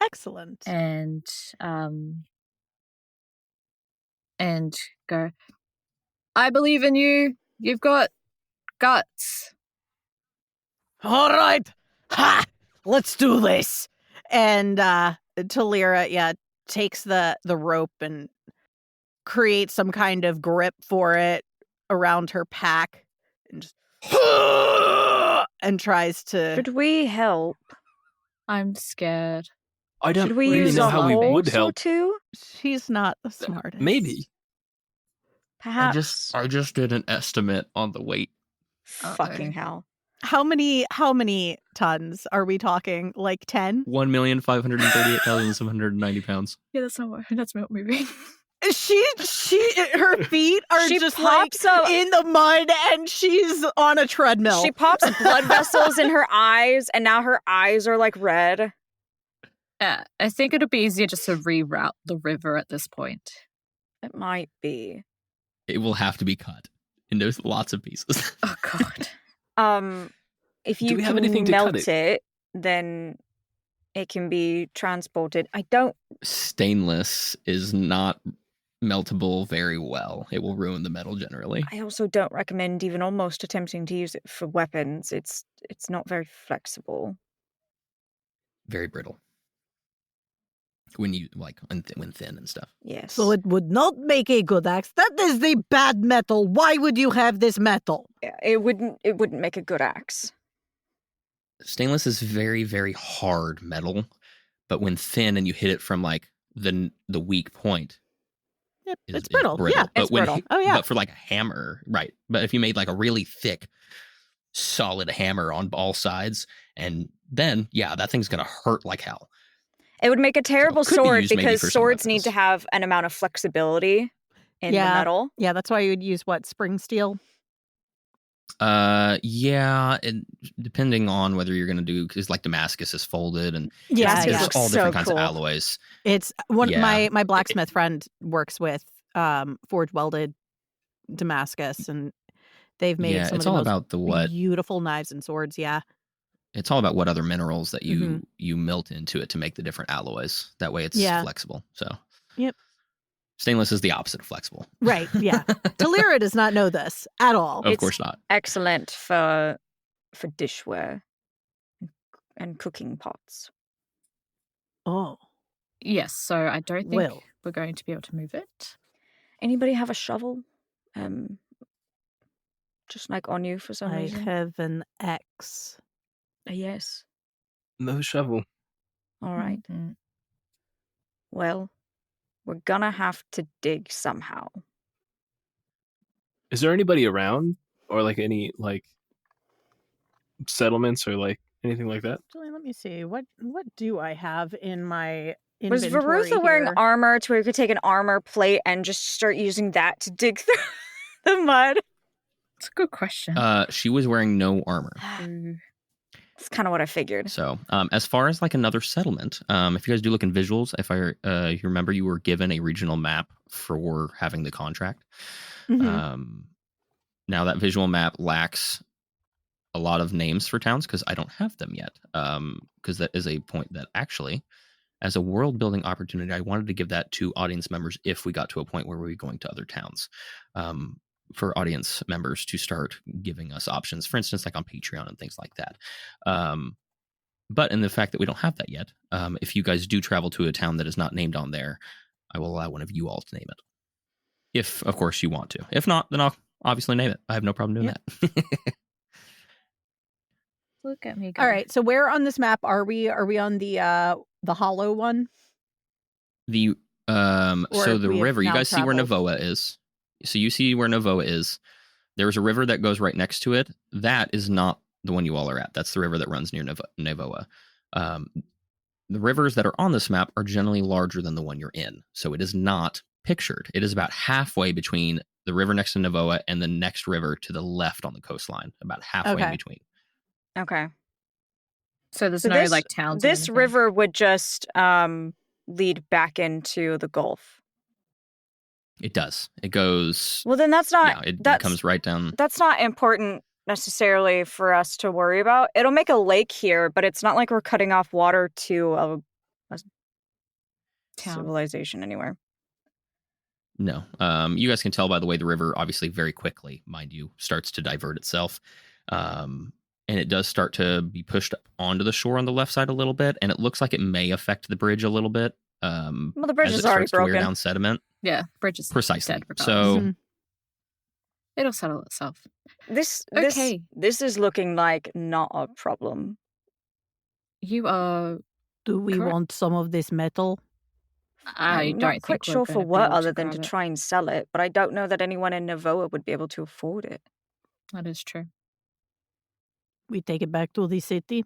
Excellent.
and go. I believe in you. You've got guts.
All right. Ha! Let's do this. And Thalira, takes the rope and creates some kind of grip for it around her pack and just and tries to.
Should we help?
I'm scared.
I don't
Should we
really
use
know
a
how we would
horse or
help.
two?
She's not the smartest.
Maybe.
Perhaps.
I just did an estimate on the weight.
Fucking hell.
How many tons are we talking? Like 10?
1,538,790 pounds.
Yeah, that's not moving.
She her feet are
She
just like
pops up-
in the mud and she's on a treadmill.
She pops blood vessels in her eyes, and now her eyes are like red.
I think it'll be easier just to reroute the river at this point.
It might be.
It will have to be cut into lots of pieces.
Oh God.
If
Do
you
we have
can
anything to cut
melt it, then it can be transported. I don't.
Stainless is not meltable very well. It will ruin the metal generally.
I also don't recommend even almost attempting to use it for weapons. It's not very flexible.
Very brittle. When you when thin and stuff.
Yes.
So it would not make a good axe. That is the bad metal. Why would you have this metal?
Yeah, it wouldn't make a good axe.
Stainless is very, very hard metal, but when thin and you hit it from like the weak point,
Yep,
is
it's brittle. Yeah,
But
it's
when
brittle.
Oh, yeah.
But for like a hammer, right? But if you made like a really thick, solid hammer on all sides, and then that thing's gonna hurt like hell.
It would make a terrible
could be
sword
used maybe
because
for some
swords need
weapons.
to have an amount of flexibility in the
Yeah.
metal.
Yeah, that's why you would use what, spring steel?
And depending on whether you're gonna do, because like Damascus is folded, and
Yeah,
Damascus
there's
looks
all different
so
kinds
cool.
of alloys.
It's one.
Yeah.
My blacksmith friend works with forge welded Damascus, and they've made
Yeah,
some
it's
of the
all
most
about the what.
beautiful knives and swords. Yeah,
It's all about what other minerals that you
Mhm.
you melt into it to make the different alloys. That way, it's
Yeah.
flexible. So,
Yep.
Stainless is the opposite of flexible.
right. Yeah, Thalira does not know this at all.
Of
It's-
course not.
Excellent for for dishware and cooking pots.
Oh,
Yes, so I don't think
Well.
we're going to be able to move it.
Anybody have a shovel? Just like on you for some
I
reason?
have an axe.
Yes.
No shovel.
All right.
Mhm.
Well, we're gonna have to dig somehow.
Is there anybody around, or like any like settlements or like anything like that?
Actually, let me see. What do I have in my
Was
inventory
Varutha wearing
here?
armor to where you could take an armor plate and just start using that to dig through the mud?
It's a good question.
She was wearing no armor.
That's kind of what I figured.
So, as far as like another settlement, if you guys do look in visuals, if you remember, you were given a regional map for having the contract.
Mhm.
Now that visual map lacks a lot of names for towns because I don't have them yet. Because that is a point that actually, as a world building opportunity, I wanted to give that to audience members if we got to a point where we were going to other towns. For audience members to start giving us options, for instance, like on Patreon and things like that. But in the fact that we don't have that yet, if you guys do travel to a town that is not named on there, I will allow one of you all to name it. If, of course, you want to. If not, then I'll obviously name it. I have no problem doing that.
Look at me go.
All right. So where on this map are we? Are we on the hollow one?
The
Or
so the
we have
river, you
now
guys see where
traveled?
Navoa is. So you see where Navoa is. There's a river that goes right next to it. That is not the one you all are at. That's the river that runs near Navoa. The rivers that are on this map are generally larger than the one you're in. So it is not pictured. It is about halfway between the river next to Navoa and the next river to the left on the coastline. About halfway in
Okay.
between.
Okay.
So there's
So
no
this,
like towns. or
this
anything?
river would just lead back into the Gulf.
It does. It goes.
Well, then that's not.
It
that's
comes right down.
That's not important necessarily for us to worry about. It'll make a lake here, but it's not like we're cutting off water to a
Town.
civilization anywhere.
No. You guys can tell by the way the river, obviously very quickly, mind you, starts to divert itself. And it does start to be pushed up onto the shore on the left side a little bit. And it looks like it may affect the bridge a little bit.
Well, the bridge
as
is
it
already
starts to wear
broken.
down sediment.
Yeah, bridge is
Precisely.
dead regardless.
So
Mhm.
It'll settle itself.
This
Okay.
this is looking like not a problem.
You are.
Do we
Correct.
want some of this metal?
I
I'm
don't
not
think
quite
we're
sure for
gonna be
what
able
other than to
grab it.
try and sell it, but I don't know that anyone in Navoa would be able to afford it.
That is true.
We take it back to the city.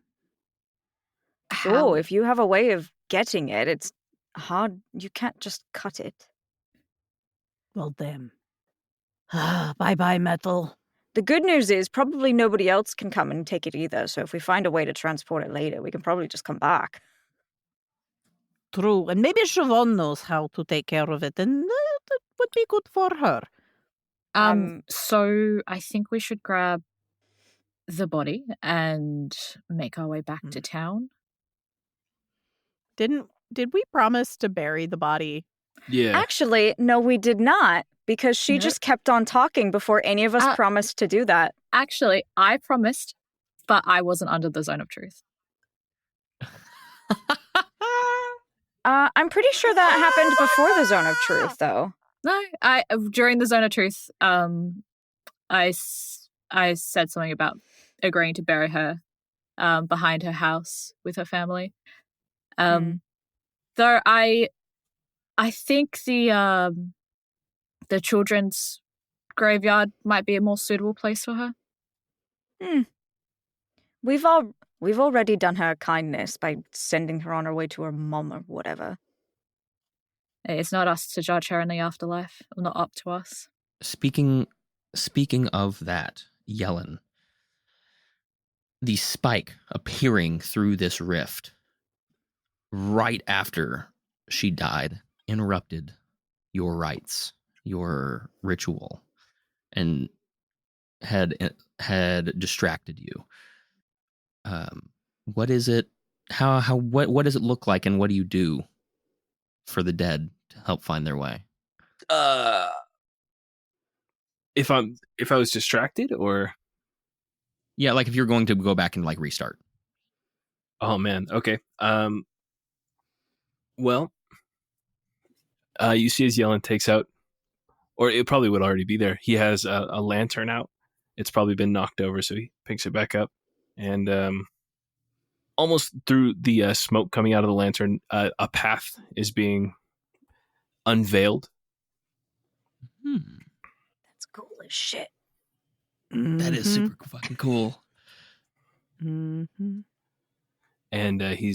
Sure,
How?
if you have a way of getting it, it's hard. You can't just cut it.
Well, damn. Bye-bye, metal.
The good news is probably nobody else can come and take it either, so if we find a way to transport it later, we can probably just come back.
True. And maybe Siobhan knows how to take care of it, and that would be good for her.
So I think we should grab the body and make our way back to town.
Did we promise to bury the body?
Yeah.
Actually, no, we did not, because she
No.
just kept on talking before any of us promised to do that.
Actually, I promised, but I wasn't under the zone of truth.
I'm pretty sure that happened before the Zone of Truth, though.
No, during the zone of truth, I said something about agreeing to bury her behind her house with her family. Though I think the children's graveyard might be a more suitable place for her.
We've already done her a kindness by sending her on her way to her mom or whatever.
It's not us to judge her in the afterlife. Not up to us.
speaking of that, Yellen, the spike appearing through this rift right after she died interrupted your rites, your ritual, and had distracted you. What is it? What does it look like, and what do you do for the dead to help find their way?
If I was distracted, or
Yeah, like if you're going to go back and like restart.
Oh man. Okay. Well, you see as Yellen takes out, or it probably would already be there. He has a lantern out. It's probably been knocked over, so he picks it back up, and almost through the smoke coming out of the lantern, a path is being unveiled.
That's cool as shit.
That is super fucking cool.
Mm-hmm.
And he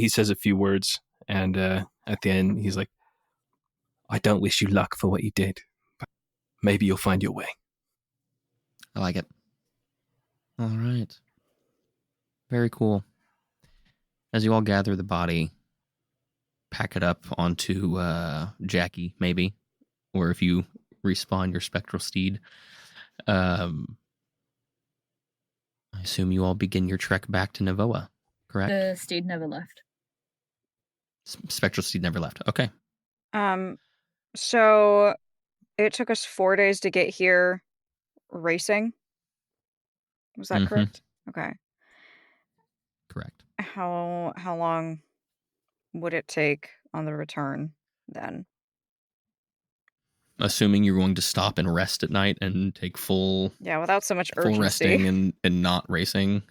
says a few words, and at the end he's like, "I don't wish you luck for what you did, but maybe you'll find your way."
I like it. All right. Very cool. As you all gather the body, pack it up onto Jackie, maybe, or if you respawn your spectral steed, I assume you all begin your trek back to Navoa, correct?
The steed never left.
Spectral steed never left. Okay.
So it took us 4 days to get here racing. Was that correct? Okay.
Correct.
How long would it take on the return then?
Assuming you're going to stop and rest at night and take full
Without so much urgency.
full resting and not racing,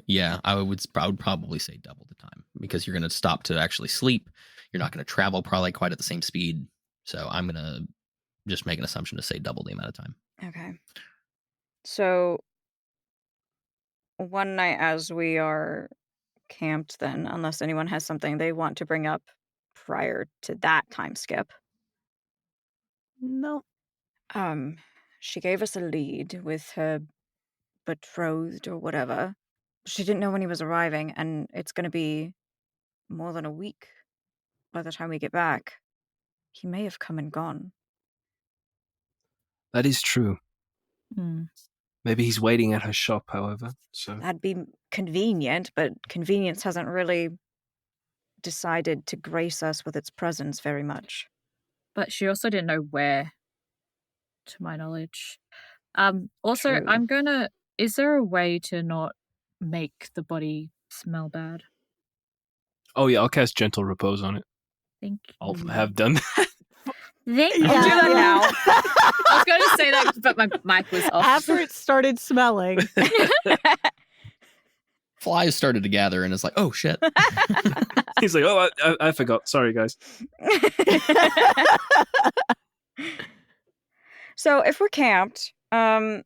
I would probably say double the time, because you're going to stop to actually sleep. You're not going to travel probably quite at the same speed. So I'm going to just make an assumption to say double the amount of time.
Okay. So one night as we are camped then, unless anyone has something they want to bring up prior to that time skip.
No.
She gave us a lead with her betrothed or whatever. She didn't know when he was arriving, and it's going to be more than a week by the time we get back. He may have come and gone.
That is true.
Mm.
Maybe he's waiting at her shop, however. So
That'd be convenient, but convenience hasn't really decided to grace us with its presence very much.
But she also didn't know where, to my knowledge. Also,
True.
is there a way to not make the body smell bad?
oh yeah, I'll cast Gentle Repose on it.
Thank you.
I'll have done that.
Thank
I'll do that now.
I was going to say that, but my mic was off.
After it started smelling.
Flies started to gather, and it's like, oh shit.
He's like, oh, I forgot. Sorry, guys.
So if we're camped, Kaldin's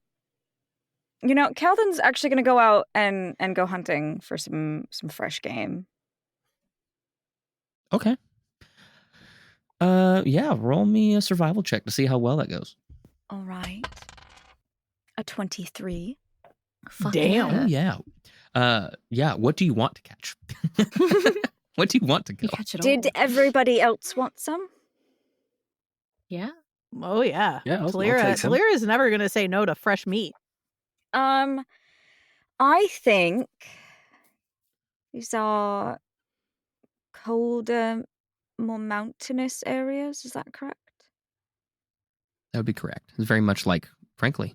actually going to go out and go hunting for some fresh game.
Okay. Roll me a survival check to see how well that goes.
All right. A 23.
Fuck
Damn.
yeah.
Oh yeah. What do you want to catch? What do you want to
You
kill?
catch it
Did
all.
everybody else want some?
Yeah.
Oh, yeah.
Yeah, I'll
Thalira,
take some.
Thalira's never going to say no to fresh meat.
I think these are colder, more mountainous areas. Is that correct?
That would be correct. It's very much like, frankly,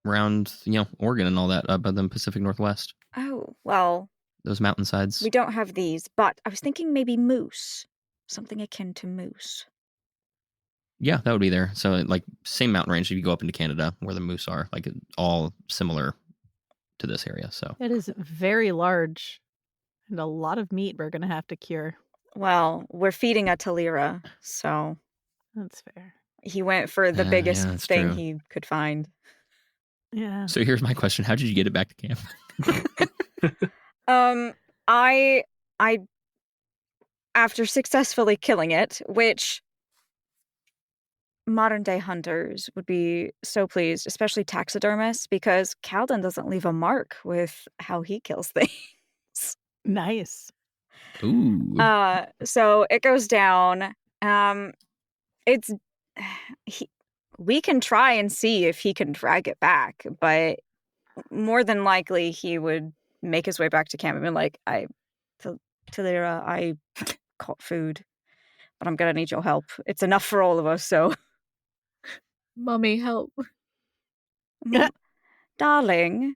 around Oregon and all that up in the Pacific Northwest.
Oh, well,
Those mountainsides.
we don't have these, but I was thinking maybe moose. Something akin to moose.
Yeah, that would be there. So like same mountain range if you go up into Canada where the moose are, like all similar to this area. So
It is very large and a lot of meat we're going to have to cure.
Well, we're feeding a Thalira, so
That's fair.
he went for the
Yeah,
biggest
that's
thing
true.
he could find.
Yeah.
So here's my question: how did you get it back to camp?
I after successfully killing it, which modern day hunters would be so pleased, especially taxidermists, because Kaldin doesn't leave a mark with how he kills things.
Nice.
Ooh.
So it goes down. We can try and see if he can drag it back, but more than likely he would make his way back to camp and be like, Thalira, I caught food, but I'm gonna need your help. It's enough for all of us, so
Mummy, help.
Darling,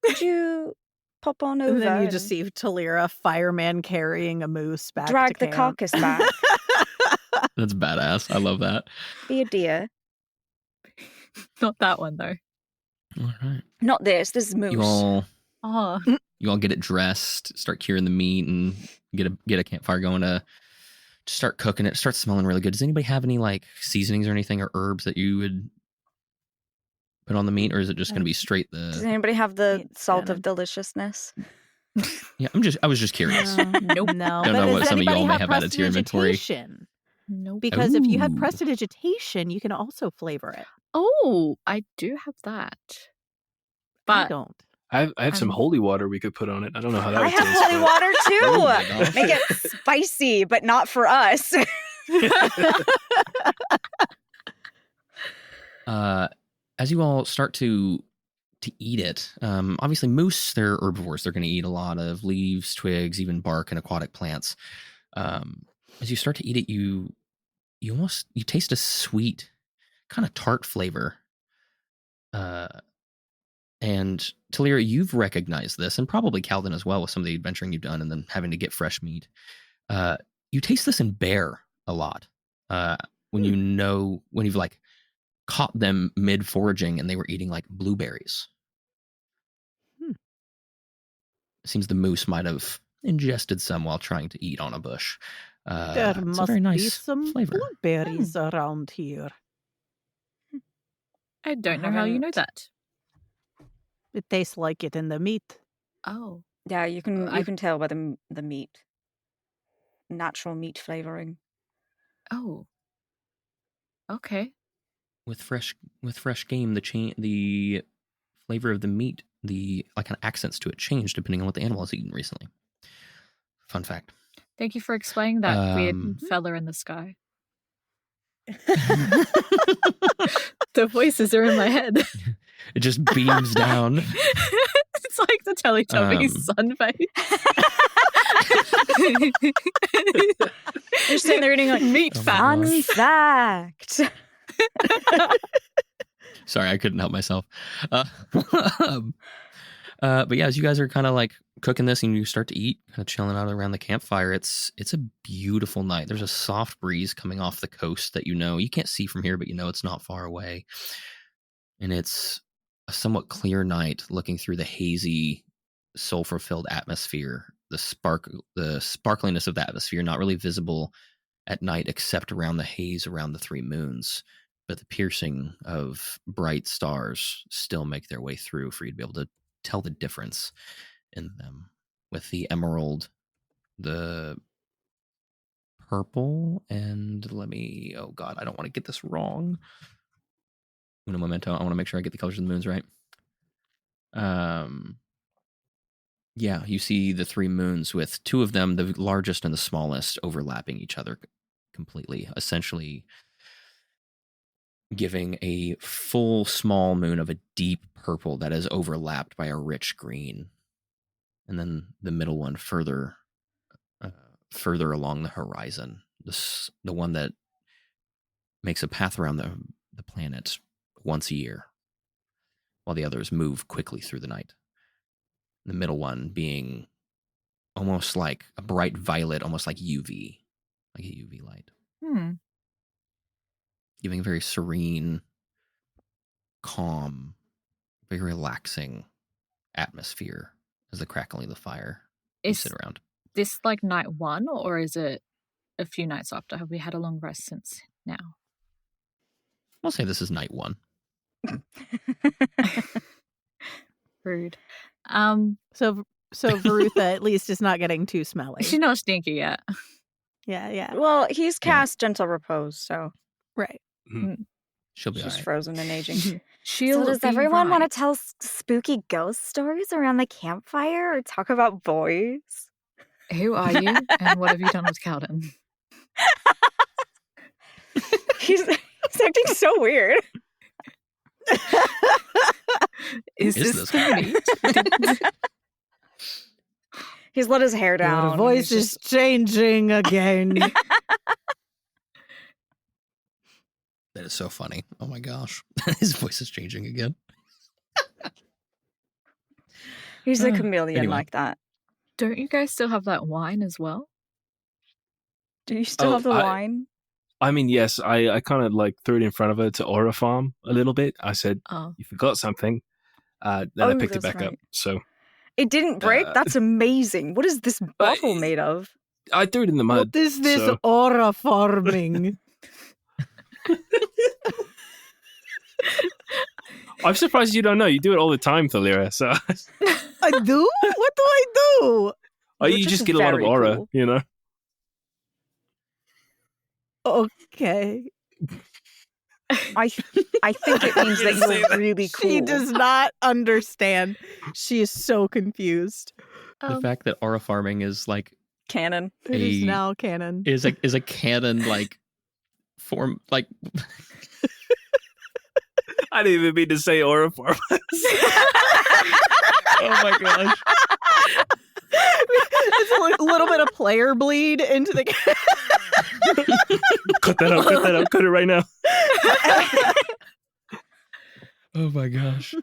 could you pop on over
And then you just
and
see Thalira, fireman carrying a moose back
drag
to
the
camp.
carcass back?
That's badass. I love that.
Be a dear.
Not that one though.
All right.
Not this. This is moose.
You all get it dressed, start curing the meat, and get a campfire going to start cooking it. It starts smelling really good. Does anybody have any like seasonings or anything or herbs that you would put on the meat, or is it just going to be straight
Does
the?
anybody have the
It's
salt
gonna-
of deliciousness?
Yeah, I was just curious.
Nope.
No,
Don't
but
know what
does
some of
anybody
y'all may
have
have added to your inventory.
prestidigitation?
Nope.
Because if you had
Ooh.
prestidigitation, you can also flavor it.
Oh, I do have that.
I
But
don't.
I have some
I'm-
holy water we could put on it. I don't know how that
I
would
have
taste.
holy
but-
water
Oh my
too.
gosh.
Make it spicy, but not for us.
As you all start to eat it, obviously moose, they're herbivores. They're going to eat a lot of leaves, twigs, even bark and aquatic plants. As you start to eat it, you taste a sweet, kind of tart flavor. And Thalira, you've recognized this, and probably Kaldin as well, with some of the adventuring you've done, and then having to get fresh meat. You taste this in bear a lot. When you've like caught them mid foraging and they were eating like blueberries. It seems the moose might have ingested some while trying to eat on a bush.
There
it's a
must
very
be
nice
some
flavor.
blueberries around here.
I don't know how you know
haven't-
that.
It tastes like it in the meat.
Oh.
Yeah, you can
I-
tell by the meat. Natural meat flavoring.
Oh. Okay.
With fresh game, the flavor of the meat, the like kind of accents to it change depending on what the animal has eaten recently. Fun fact.
Thank you for explaining that weird
Um,
fella in the sky. The voices are in my head.
It just beams down.
It's like the Teletubbies sun face.
You're sitting there eating like
meat
Oh my
facts.
fun fact.
Sorry, I couldn't help myself. But yeah, as you guys are kind of like cooking this and you start to eat, kind of chilling out around the campfire, it's a beautiful night. There's a soft breeze coming off the coast that you can't see from here, but it's not far away. And it's a somewhat clear night looking through the hazy, sulfur-filled atmosphere. The sparkliness of the atmosphere not really visible at night except around the haze around the three moons. But the piercing of bright stars still make their way through for you to be able to tell the difference in them. With the emerald, the purple, and oh God, I don't want to get this wrong. Uno momento, I want to make sure I get the colors of the moons right. Yeah, you see the three moons with two of them, the largest and the smallest, overlapping each other completely, essentially giving a full small moon of a deep purple that is overlapped by a rich green. And then the middle one further along the horizon, the one that makes a path around the planet once a year, while the others move quickly through the night. The middle one being almost like a bright violet, almost like UV, like a UV light. Giving a very serene, calm, very relaxing atmosphere as the crackling of the fire you
Is
sit around.
this like night one, or is it a few nights after? Have we had a long rest since now?
I'll say this is night one.
Rude.
So Varutha at least is not getting too smelly.
She's not stinky yet.
Yeah.
Well, he's cast gentle repose, so
Right.
She'll be
she's
all right.
frozen and aging.
She'll
So does
be
everyone want
right.
to tell spooky ghost stories around the campfire or talk about boys?
Who are you, and what have you done with Kaldin?
He's acting so weird.
Is
this
the meat?
He's let his hair down.
Your
and
voice
he's
is changing again.
That is so funny. Oh my gosh. His voice is changing again.
He's a chameleon
Anyway.
like that.
Don't you guys still have that wine as well?
Do you still have the wine?
I mean, yes, I kind of like threw it in front of her to aura farm a little bit. I said, you forgot something. Then I picked it back up. So
it didn't break? That's amazing. What is this bottle made of?
I threw it in the mud.
What is this aura farming?
I'm surprised you don't know. You do it all the time, Thalira. So
I do? What do I do?
You just get a lot of aura,
cool.
you know?
Okay.
I think it means that you're really cool.
She does not understand. She is so confused.
The fact that aura farming is like
canon.
It is now canon.
Is a canon like form like.
I didn't even mean to say aura farm.
Oh my gosh.
It's a little bit of player bleed into the.
Cut that out. Cut it right now.
Oh my gosh.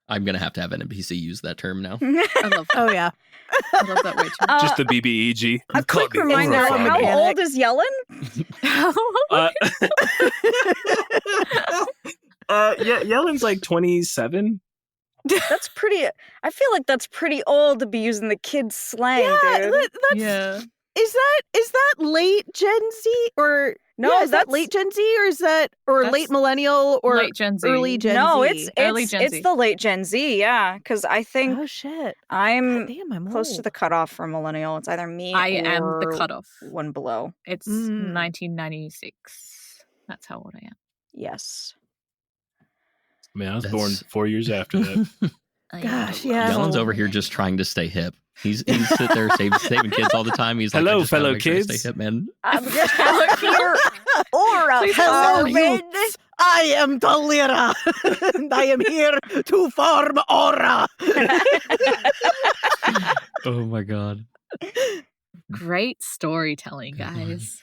I'm going to have an NPC use that term now.
I love that.
Oh, yeah.
I love that way too.
Just the BBEG.
A quick reminder, how old is Yellen?
Yellen's like 27.
That's pretty. I feel like that's pretty old to be using the kids' slang, dude.
Yeah.
Is that late Gen Z or
no?
Is that late Gen Z or is that late millennial or
late Gen Z?
Early Gen Z?
No, it's
early Gen Z.
It's the late Gen Z. Yeah, because I think I'm close
old.
to the cutoff for millennial. It's either me.
I
or
am the cutoff.
One below.
It's 1996. That's how old I am.
Yes.
I mean, I was born 4 years after that.
Gosh, yeah.
Yellen's over here just trying to stay hip. He's sitting there saving kids all the time. He's like,
hello, fellow kids.
Stay hip, man.
I'm just out here. Aura.
Hello, youths. I am Thalira, and I am here to farm aura.
Oh my god.
Great storytelling, guys.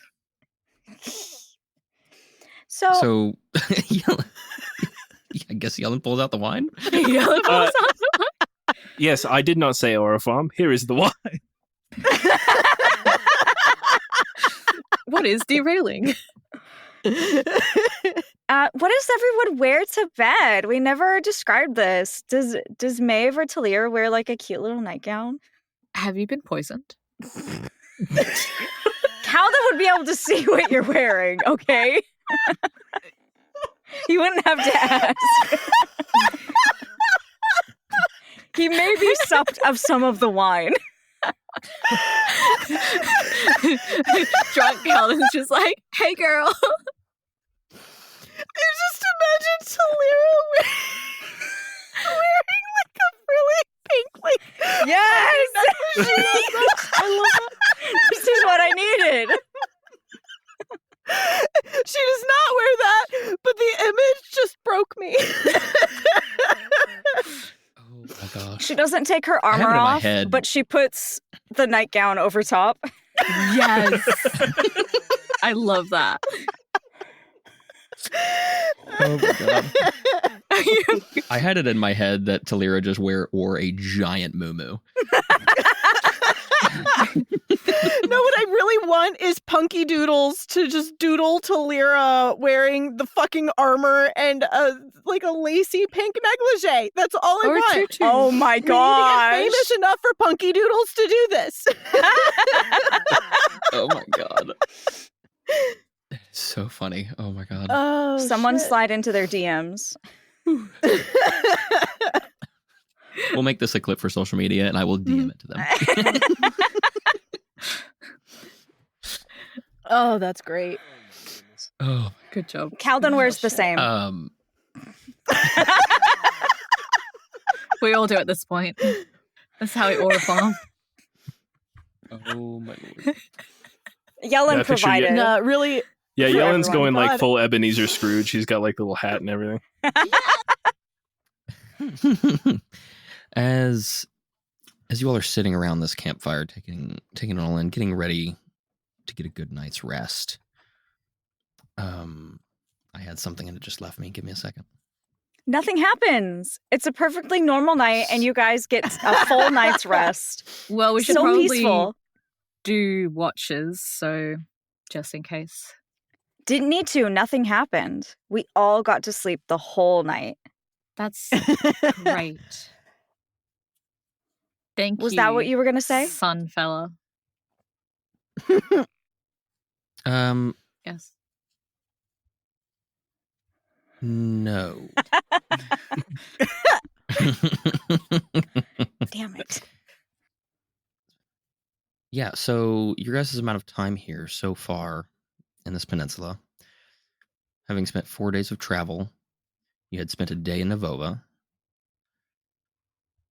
So Yellen, I guess Yellen pulls out the wine.
Yes, I did not say aura farm. Here is the wine.
What is derailing?
What does everyone wear to bed? We never described this. Does Maeve or Thalira wear like a cute little nightgown?
Have you been poisoned?
Kaldin would be able to see what you're wearing, okay? You wouldn't have to ask. He may be supped of some of the wine.
Drunk Kaldin's just like, hey girl.
I just imagine Thalira wearing like a really pink, like
yes,
I love that.
This is what I needed.
She does not wear that, but the image just broke me.
Oh my gosh.
She doesn't take her armor off, but she puts the nightgown over top.
Yes. I love that.
Oh my god. I had it in my head that Thalira just wore a giant muumuu.
No, what I really want is Punky Doodles to just doodle Thalira wearing the fucking armor and a lacy pink negligee. That's all I want.
Tutu.
Oh my gosh.
We need to get famous enough for Punky Doodles to do this.
Oh my god. It's so funny. Oh my god.
Oh,
someone slide into their DMs.
We'll make this a clip for social media and I will DM it to them.
Oh, that's great.
Oh,
good job.
Kaldin wears the same.
We all do at this point. That's how we aura farm.
Oh my lord.
Yellen provided.
No, really.
Yeah, Yellen's
everyone.
going like full Ebenezer Scrooge. He's got like the little hat and everything.
As you all are sitting around this campfire, taking it all in, getting ready to get a good night's rest. I had something and it just left me. Give me a second.
Nothing happens. It's a perfectly normal night, and you guys get a full night's rest.
Well, we should
So
probably
peaceful.
do watches, so just in case.
Didn't need to. Nothing happened. We all got to sleep the whole night.
That's great. Thank you.
Was that what you were going to say?
Sun fella. Yes.
No.
Damn it.
Yeah, so your guys' amount of time here so far in this peninsula, having spent 4 days of travel, you had spent a day in Navova,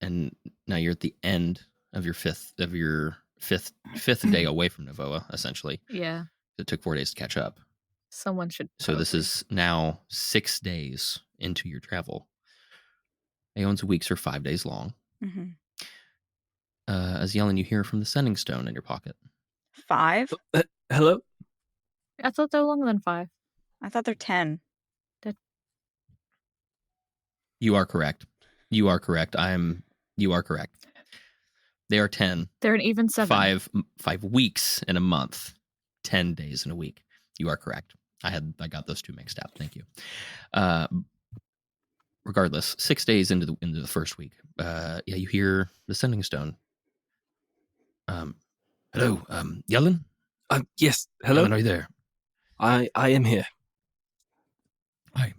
and now you're at the end of your fifth day away from Navova, essentially.
Yeah.
It took 4 days to catch up.
Someone should.
So this is now 6 days into your travel. Aeone's weeks are 5 days long.
Mm-hmm.
As Yellen, you hear from the sending stone in your pocket.
5?
Hello?
I thought they were longer than 5.
I thought they're 10.
You are correct. You are correct. You are correct. They are 10.
They're an even 7.
5 weeks in a month. 10 days in a week. You are correct. I got those two mixed up. Thank you. Regardless, 6 days into the first week, you hear the sending stone. Hello, Yellen?
Yes, hello?
Yellen, are you there?
I am here.
Hi.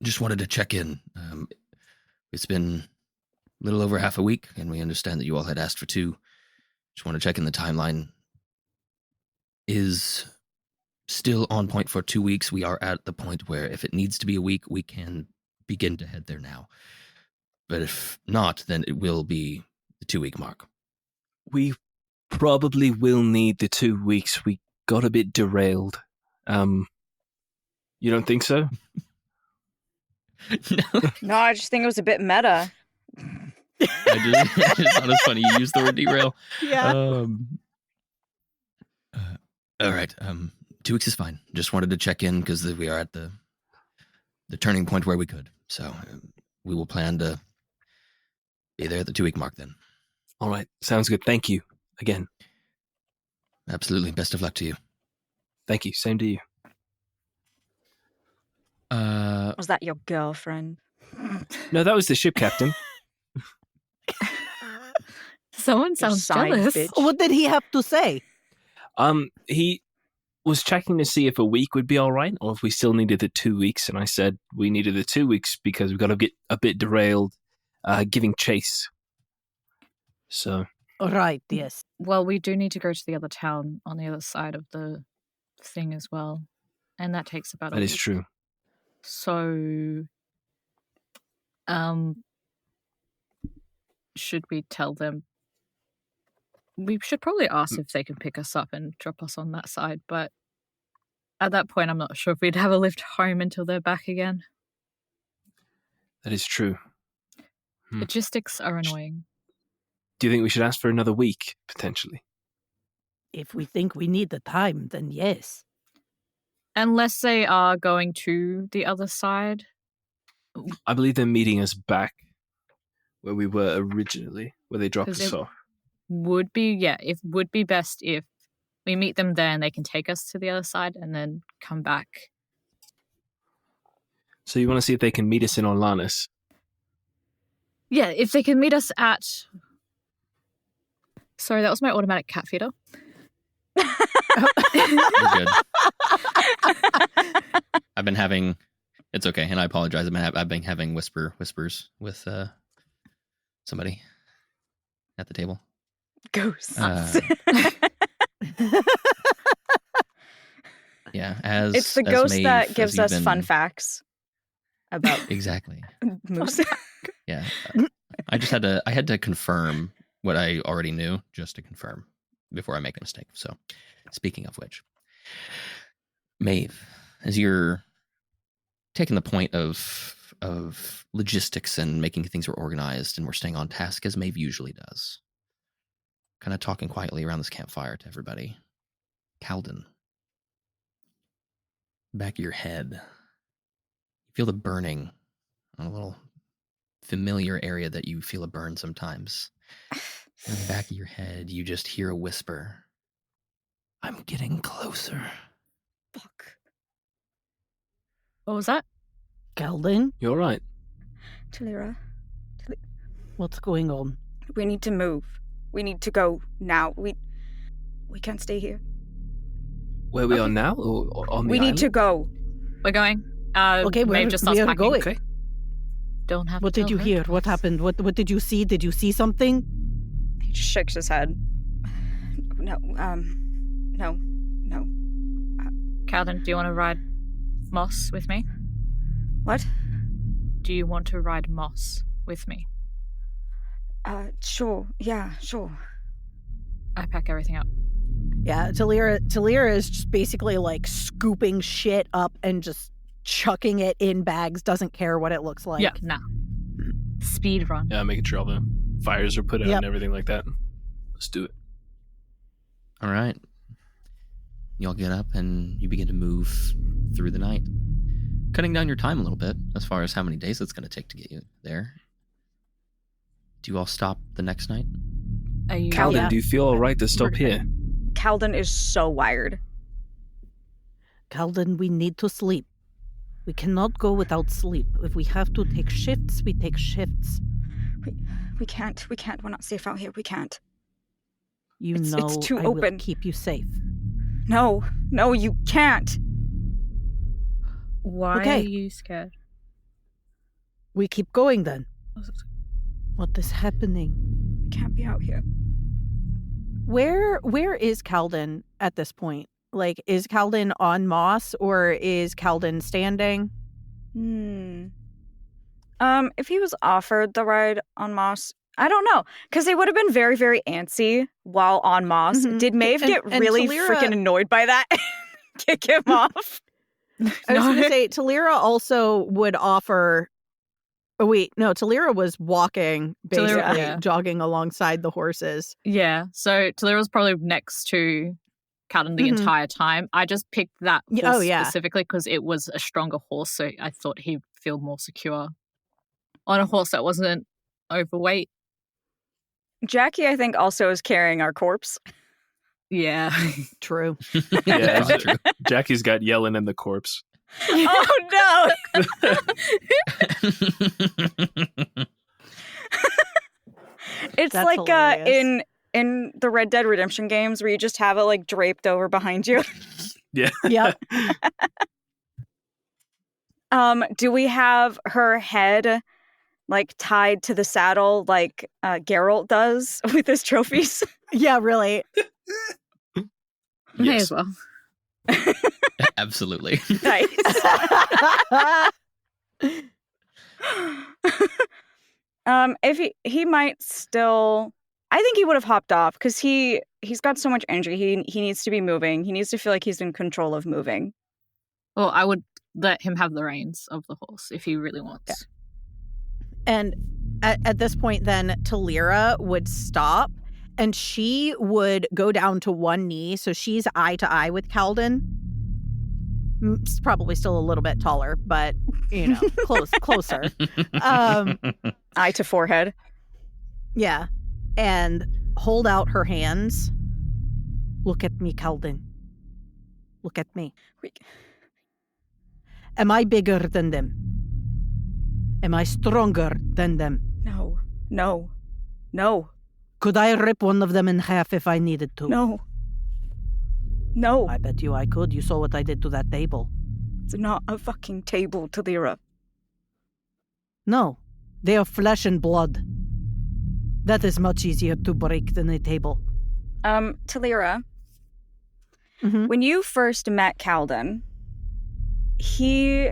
Just wanted to check in. It's been a little over half a week, and we understand that you all had asked for 2. Just want to check in the timeline. Is still on point for 2 weeks. We are at the point where if it needs to be a week, we can begin to head there now. But if not, then it will be the 2-week mark.
We probably will need the 2 weeks. We got a bit derailed. You don't think so?
No, I just think it was a bit meta.
I just thought it was funny. You used the word derail.
Yeah.
All right. 2 weeks is fine. Just wanted to check in because we are at the turning point where we could. So we will plan to be there at the 2-week mark then.
All right. Sounds good. Thank you again.
Absolutely. Best of luck to you.
Thank you. Same to you.
Was that your girlfriend?
No, that was the ship captain.
Someone sounds
side
jealous.
bitch.
What did he have to say?
He was checking to see if a week would be all right, or if we still needed the 2 weeks. And I said we needed the 2 weeks because we got to get a bit derailed, giving chase. So.
Right, yes.
Well, we do need to go to the other town on the other side of the thing as well. And that takes about a
That
week.
is true.
So, should we tell them? We should probably ask if they can pick us up and drop us on that side, but at that point, I'm not sure if we'd have a lift home until they're back again.
That is true.
Logistics are annoying.
Do you think we should ask for another week, potentially?
If we think we need the time, then yes.
Unless they are going to the other side.
I believe they're meeting us back where we were originally, where they dropped us off.
Would be best if we meet them there and they can take us to the other side and then come back.
So you want to see if they can meet us in Orlanus?
Yeah, if they can meet us at... Sorry, that was my automatic cat feeder.
You're good. I've been having... It's okay, and I apologize. I've been having whispers with somebody at the table.
Ghosts.
Yeah, as
it's the
as
ghost
Maeve,
that gives
as
us
you've
fun
been-
facts about
Exactly.
moose.
Yeah, I had to confirm what I already knew, just to confirm before I make a mistake. So, speaking of which, Maeve, as you're taking the point of logistics and making things are organized and we're staying on task as Maeve usually does, kind of talking quietly around this campfire to everybody, Kaldin, back of your head, you feel the burning on a little familiar area that you feel a burn sometimes. In the back of your head, you just hear a whisper. I'm getting closer.
Fuck.
What was that?
Kaldin,
You're all right.
Thalira,
what's going on?
we need to move. We need to go now. We can't stay here.
Where we are now? Or on the
We need
island?
to go.
We're going.
Okay,
Maeve just starts
we are
packing.
going.
Okay.
Don't have
What
to
did you
tell her
hear? What
twice.
happened? What did you see? Did you see something?
He just shakes his head. No, no.
Kaldin, do you want to ride Moss with me?
What?
Do you want to ride Moss with me?
Sure. Yeah, sure.
I pack everything up.
Yeah, Thalira is just basically like scooping shit up and just chucking it in bags, doesn't care what it looks like.
Yeah, nah. Speed run.
Yeah, making sure all the fires are put out
Yep.
and everything like that. Let's do it.
All right. Y'all get up and you begin to move through the night, cutting down your time a little bit as far as how many days it's going to take to get you there. Do you all stop the next night?
Are you?
Kaldin,
yeah.
do you feel all right to stop here?
Kaldin is so wired.
Kaldin, we need to sleep. We cannot go without sleep. If we have to take shifts, we take shifts.
We can't. We're not safe out here. We can't.
You
It's
know
too
I
open.
will keep you safe.
No, you can't.
Why
Okay.
are you scared?
We keep going then. What is happening?
We can't be out here.
Where is Kaldin at this point? Like, is Kaldin on Moss or is Kaldin standing?
If he was offered the ride on Moss, I don't know, because they would have been very, very antsy while on Moss.
Mhm.
Did Maeve
And-
get
and
really
Thalira-
freaking annoyed by that? Kick him off?
I was going to say, Thalira also would offer... Oh, wait, no, Thalira was walking, basically,
Thalira, yeah.
jogging alongside the horses.
Yeah, so Talira's probably next to Kaldin the
Mhm.
entire time. I just picked that
Y-
horse
oh, yeah.
specifically because it was a stronger horse, so I thought he'd feel more secure on a horse that wasn't overweight.
Jackie, I think, also is carrying our corpse.
Yeah.
True.
Yeah,
Probably true.
Jackie's got Yellen and the corpse.
Oh, no! It's
That's
like
hilarious.
in the Red Dead Redemption games where you just have it like draped over behind you.
Yeah.
Yep.
Do we have her head like tied to the saddle like Geralt does with his trophies?
Yeah, really.
May
Yes.
as well.
Absolutely.
Nice. If he might still, I think he would have hopped off because he's got so much energy. He needs to be moving. He needs to feel like he's in control of moving.
Well, I would let him have the reins of the horse if he really wants.
And at this point, then Thalira would stop and she would go down to one knee. So she's eye to eye with Kaldin. She's probably still a little bit taller, but, you know, closer.
Eye to forehead.
Yeah. And hold out her hands. Look at me, Kaldin. Look at me. Am I bigger than them? Am I stronger than them?
No.
Could I rip one of them in half if I needed to?
No.
I bet you I could. You saw what I did to that table.
It's not a fucking table, Thalira.
No, they are flesh and blood. That is much easier to break than a table.
Thalira,
Mhm.
when you first met Kaldin, he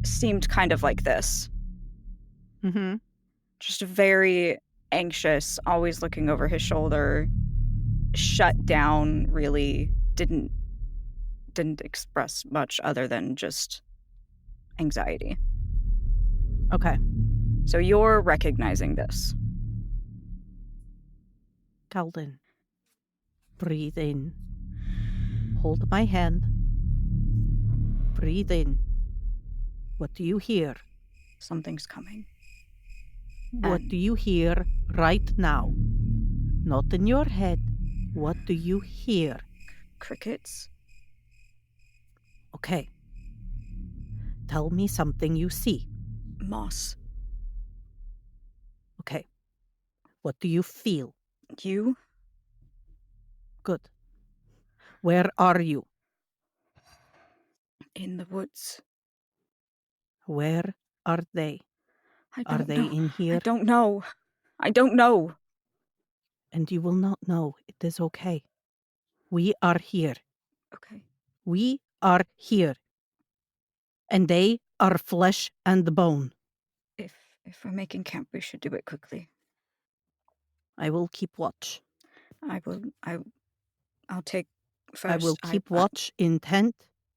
seemed kind of like this.
Mm-hmm.
Just very anxious, always looking over his shoulder, shut down, really didn't express much other than just anxiety.
Okay.
So you're recognizing this.
Kaldin, breathe in. Hold my hand. Breathe in. What do you hear?
Something's coming.
What
And-
do you hear right now? Not in your head. What do you hear?
Crickets?
Okay. Tell me something you see.
Moss?
Okay. What do you feel?
You?
Good. Where are you?
In the woods?
Where are they?
I
Are
don't
they
know.
in here?
I don't know. I don't know.
And you will not know. It is okay. We are here.
Okay.
We are here. And they are flesh and bone.
If we're making camp, we should do it quickly.
I will keep watch.
I'll take first.
I will keep watch in tent.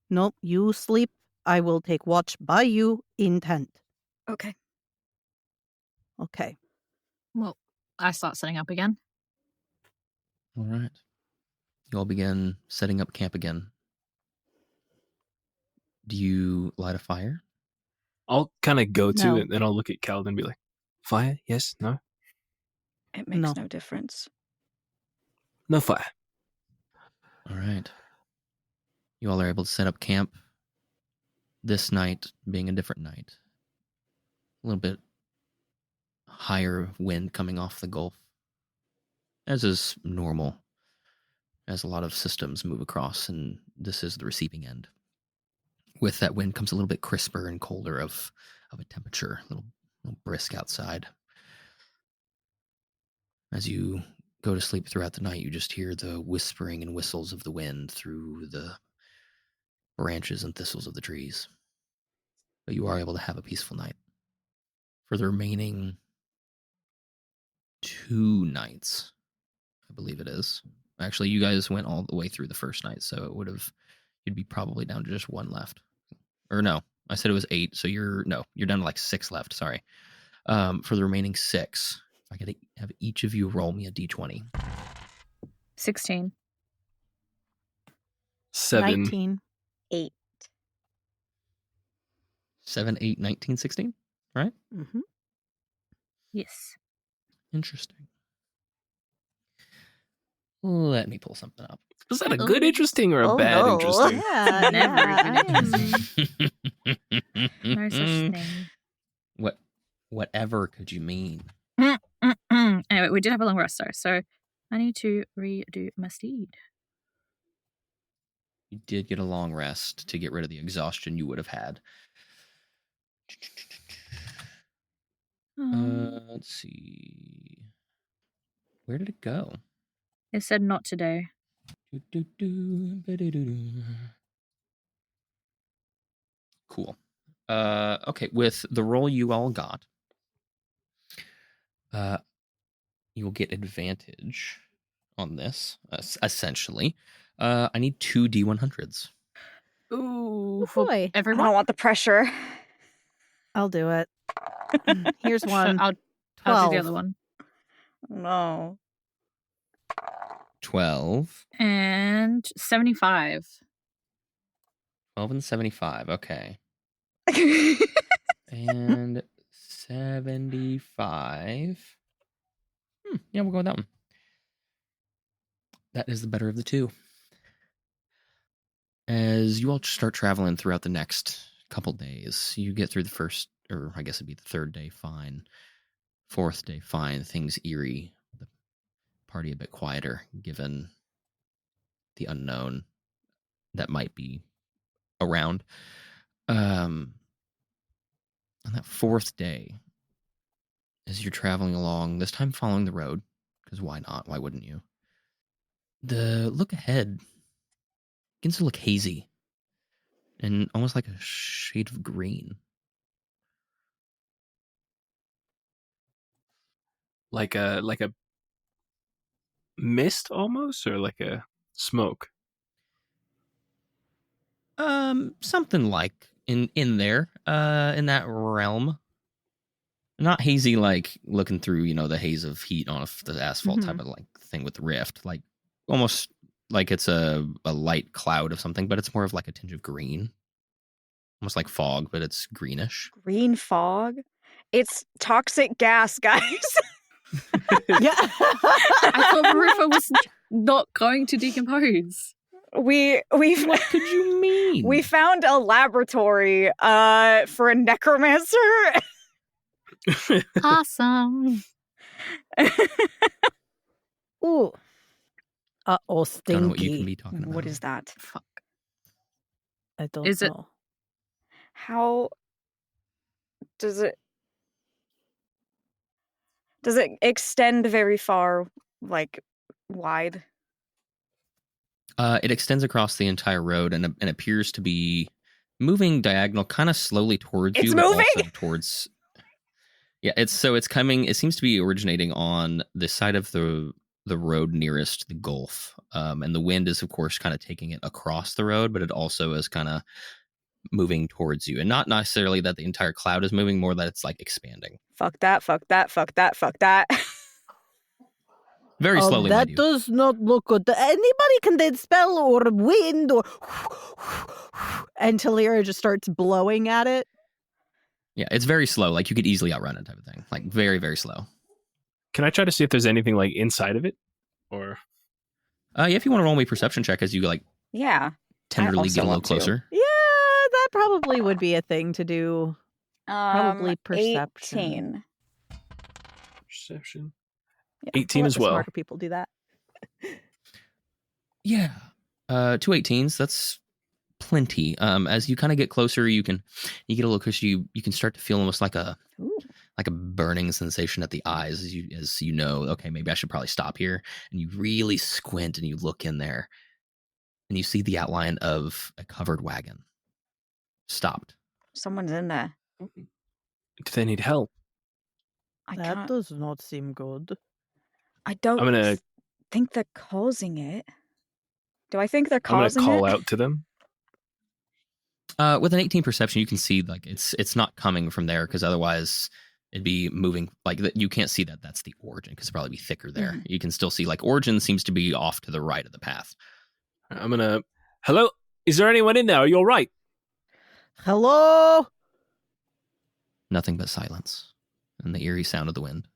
No, you sleep. I will take watch by you in tent.
Okay.
Okay.
Well, I start setting up again.
All right. You all begin setting up camp again. Do you light a fire?
I'll kind of go to
No.
it, and then I'll look at Kaldin and be like, fire? Yes? No?
It makes
No.
no difference.
No fire.
All right. You all are able to set up camp. This night being a different night. A little bit higher wind coming off the Gulf, as is normal, as a lot of systems move across, and this is the receiving end. With that wind comes a little bit crisper and colder of a temperature, a little brisk outside. As you go to sleep throughout the night, you just hear the whispering and whistles of the wind through the branches and thistles of the trees. But you are able to have a peaceful night. For the remaining 2 nights, I believe it is. Actually, you guys went all the way through the first night, so you'd be probably down to just 1 left. Or no, I said it was 8, so you're down to like 6 left, sorry. For the remaining 6, I gotta have each of you roll me a d20.
16.
7.
19.
8.
7, 8, 19, 16? Right?
Mm-hmm.
Yes.
Interesting. Let me pull something up.
Was that a good interesting or a bad interesting?
Yeah,
Never
yeah.
even interesting. No such thing.
Whatever could you mean?
Anyway, we did have a long rest though, so I need to redo my steed.
You did get a long rest to get rid of the exhaustion you would have had. Let's see. Where did it go?
It said not today.
Cool. Okay, with the roll you all got, you will get advantage on this, essentially. I need 2 D100s.
Ooh,
Oh,
for
boy.
I
everyone.
don't want the pressure.
I'll do it. Here's one.
I'll
12.
do the other one.
No.
12.
And 75.
12 and 75, okay. And 75. Yeah, we'll go with that one. That is the better of the two. As you all start traveling throughout the next couple days, you get through the first, or I guess it'd be the 3rd day, fine. 4th day, fine. Things eerie. The party a bit quieter, given the unknown that might be around. On that 4th day, as you're traveling along, this time following the road, because why not? Why wouldn't you? The look ahead begins to look hazy and almost like a shade of green.
Like a mist almost, or like a smoke?
Something like in there, in that realm. Not hazy like looking through, the haze of heat on the asphalt type of like thing with the rift. Like almost like it's a light cloud of something, but it's more of like a tinge of green. almost like fog, but it's greenish.
Green fog? It's toxic gas, guys.
Yeah.
I thought Maruffa was not going to decompose.
We've
What could you mean?
we found a laboratory for a necromancer.
Awesome.
Ooh.
don't
Uh-oh,
know what you can
stinky.
be talking about.
What is that?
Fuck.
I don't
Is it-
know.
How does it extend very far, like wide?
It extends across the entire road and appears to be moving diagonal, kind of slowly towards
It's
you, but
moving?
also towards. Yeah, it's coming. It seems to be originating on the side of the road nearest the Gulf, and the wind is, of course, kind of taking it across the road, but it also is kind of moving towards you, and not necessarily that the entire cloud is moving, more that it's like expanding
Fuck that, fuck that, fuck that, fuck that.
very slowly.
That
mind you.
does not look good. Anybody can then spell or wind or... And Thalira just starts blowing at it.
Yeah, it's very slow. Like you could easily outrun it, type of thing. Like very, very slow.
Can I try to see if there's anything like inside of it? Or
Yeah, if you want to roll me a perception check as you like
Yeah.
tenderly
also
get a little
want to.
closer.
Yeah, that probably would be a thing to do. Probably perception.
18.
perception?
Yeah,
18
I'll let
as
the
well.
smarter people do that.
Yeah. 2 18s, that's plenty. As you kind of get closer, you get a little closer, you can start to feel almost like a
Ooh.
burning sensation at the eyes as you know, okay, maybe I should probably stop here. And you really squint and you look in there and you see the outline of a covered wagon. Stopped.
Someone's in there.
Do they need help?
I
That
can't.
does not seem good.
I don't
I'm gonna
think they're causing it. Do I think they're
I'm gonna
causing
call
it?
out to them.
With an 18 perception, you can see like it's not coming from there, because otherwise it'd be moving like you can't see that that's the origin, because it'd probably be thicker there.
Mhm.
You can still see like origin seems to be off to the right of the path.
I'm gonna. Hello? Is there anyone in there? Are you all right?
Hello?
Nothing but silence and the eerie sound of the wind.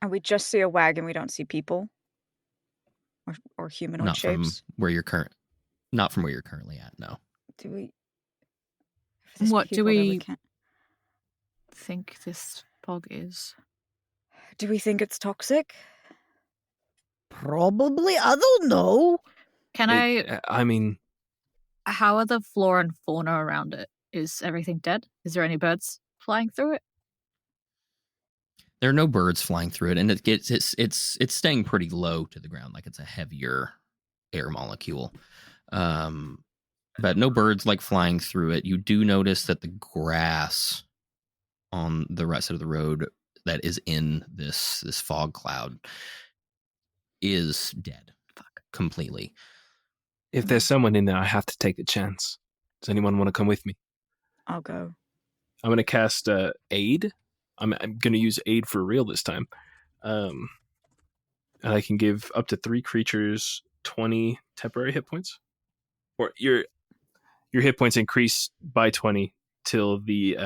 And we just see a wagon. We don't see people or humanoid
Not from
shapes.
where you're not from where you're currently at. No.
Do we? if there's
What do
people there,
we-
can't-
Think this fog is.
Do we think it's toxic?
Probably. I don't know.
Can
I mean,
How are the flora and fauna around it? Is everything dead? Is there any birds flying through it?
There are no birds flying through it, and it's staying pretty low to the ground, like it's a heavier air molecule. But no birds like flying through it. You do notice that the grass on the right side of the road that is in this fog cloud is dead. Completely.
if there's someone in there, I have to take the chance. Does anyone want to come with me?
I'll go.
I'm gonna cast Aid. I'm gonna use Aid for real this time. And I can give up to 3 creatures 20 temporary hit points. Or your hit points increase by 20 till the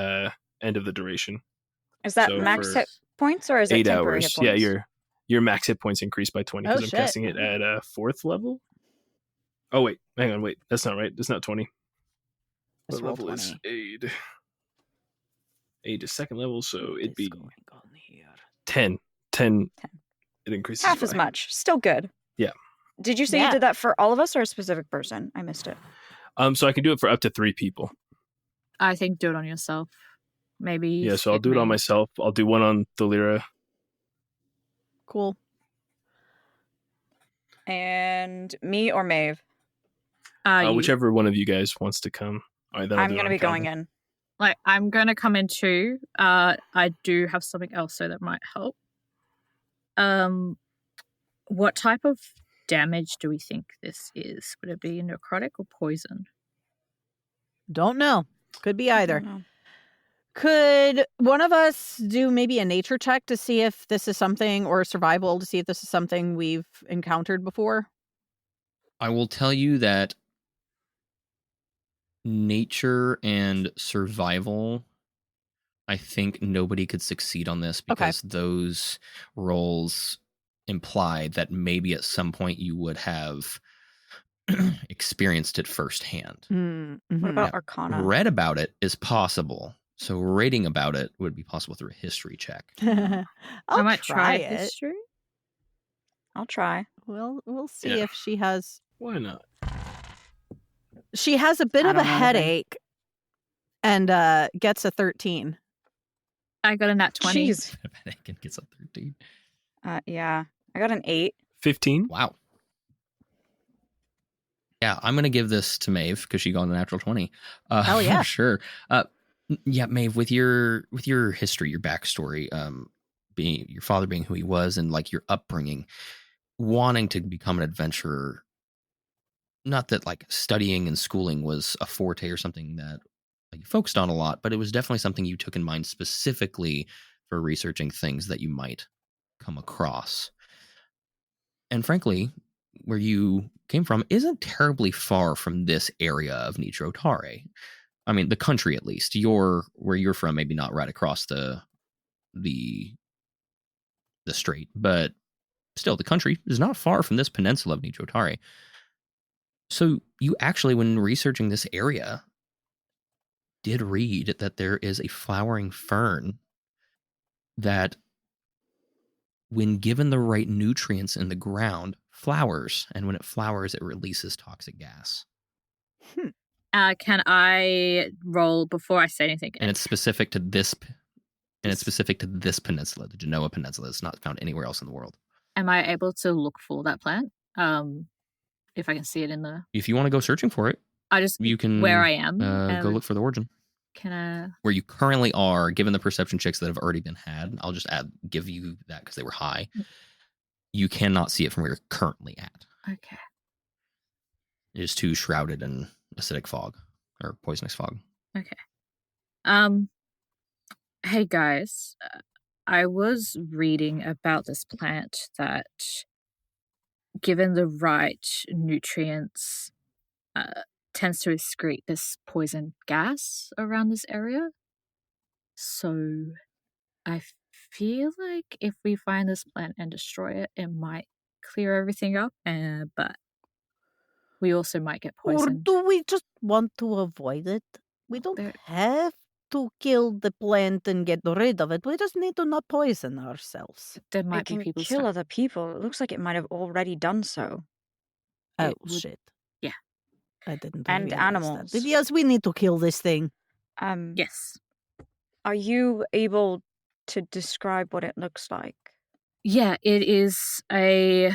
end of the duration.
Is that
So
max
for
hit points or is it
8
temporary
hours.
hit points?
Yeah, your max hit points increase by 20 because
Oh,
I'm
shit.
casting it at 4th level. Oh wait, hang on, wait. That's not right. That's not 20.
Just
What
roll
level is
20.
Aid? Aid is 2nd level, so it'd be
going on here?
10. 10. It increases
Half as
by.
much. Still good.
Yeah.
Did you say you
Yeah.
did that for all of us or a specific person? I missed it.
So I can do it for up to 3 people.
I think do it on yourself. Maybe.
Yeah, so I'll do it on
me.
myself. I'll do one on Thalira.
Cool.
And me or Maeve?
Whichever one of you guys wants to come. All right, then I'll
I'm
do it
going to
on
be going
Kaldin.
in.
Like, I'm going to come in too. I do have something else, so that might help. What type of damage do we think this is? Would it be necrotic or poison?
Don't know. Could be
I
either.
don't know.
Could one of us do maybe a nature check to see if this is something, or survival to see if this is something we've encountered before?
I will tell you that nature and survival, I think nobody could succeed on this because those roles imply that maybe at some point you would have experienced it firsthand.
Mm-hmm.
What about Arcana?
Read about it is possible. So reading about it would be possible through a history check.
I
might try
it.
history.
I'll try.
We'll see
Yeah.
if she has.
Why not?
She has a bit
I
of a
don't know anything.
headache, and gets a 13.
I got a nat 20.
Jeez.
It gets a 13.
Yeah. I got an 8.
15.
Wow. Yeah, I'm gonna give this to Maeve because she got a natural 20.
Hell yeah.
For sure. Yeah, Maeve, with your history, your backstory, being your father being who he was, and like your upbringing, wanting to become an adventurer. Not that like studying and schooling was a forte or something that you focused on a lot, but it was definitely something you took in mind specifically for researching things that you might come across. And frankly, where you came from isn't terribly far from this area of Nitrotare. I mean, the country at least. Where you're from, maybe not right across the strait, but still, the country is not far from this peninsula of Nitrotare. So you actually, when researching this area, did read that there is a flowering fern that, when given the right nutrients in the ground, flowers, and when it flowers, it releases toxic gas.
Can I roll before I say anything?
And it's specific to this. And it's specific to this peninsula, the Genoa Peninsula. It's not found anywhere else in the world.
Am I able to look for that plant? If I can see it in the.
If you want to go searching for it, you can.
Where I am.
Go look for the origin.
Can I?
Where you currently are, given the perception checks that have already been had, I'll just give you that because they were high. You cannot see it from where you're currently at.
Okay.
It is too shrouded in acidic fog or poisonous fog.
Okay. Hey guys, I was reading about this plant that, given the right nutrients, tends to excrete this poison gas around this area. So I feel like if we find this plant and destroy it, it might clear everything up, but we also might get poisoned.
Or do we just want to avoid it? We don't have to kill the plant and get rid of it. We just need to not poison ourselves.
There might
It
be
can
people
kill other people. It looks like it might have already done so.
Oh,
would-
shit.
yeah.
I didn't
And
realize
animals.
that. Yes, we need to kill this thing.
Yes.
Are you able to describe what it looks like?
Yeah, it is a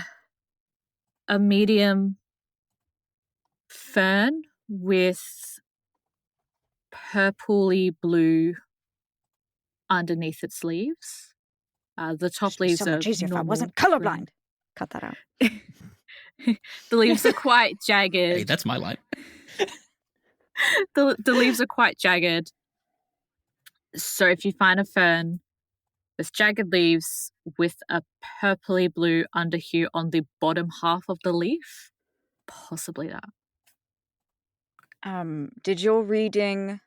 medium fern with purpley blue underneath its leaves. The top
It'd be
leaves
so
are
much easier if I
normal
wasn't
green.
colorblind. Cut that out.
The leaves are quite jagged.
Hey, that's my line.
The leaves are quite jagged. So if you find a fern with jagged leaves with a purpley blue underhue on the bottom half of the leaf, possibly that.
Did your reading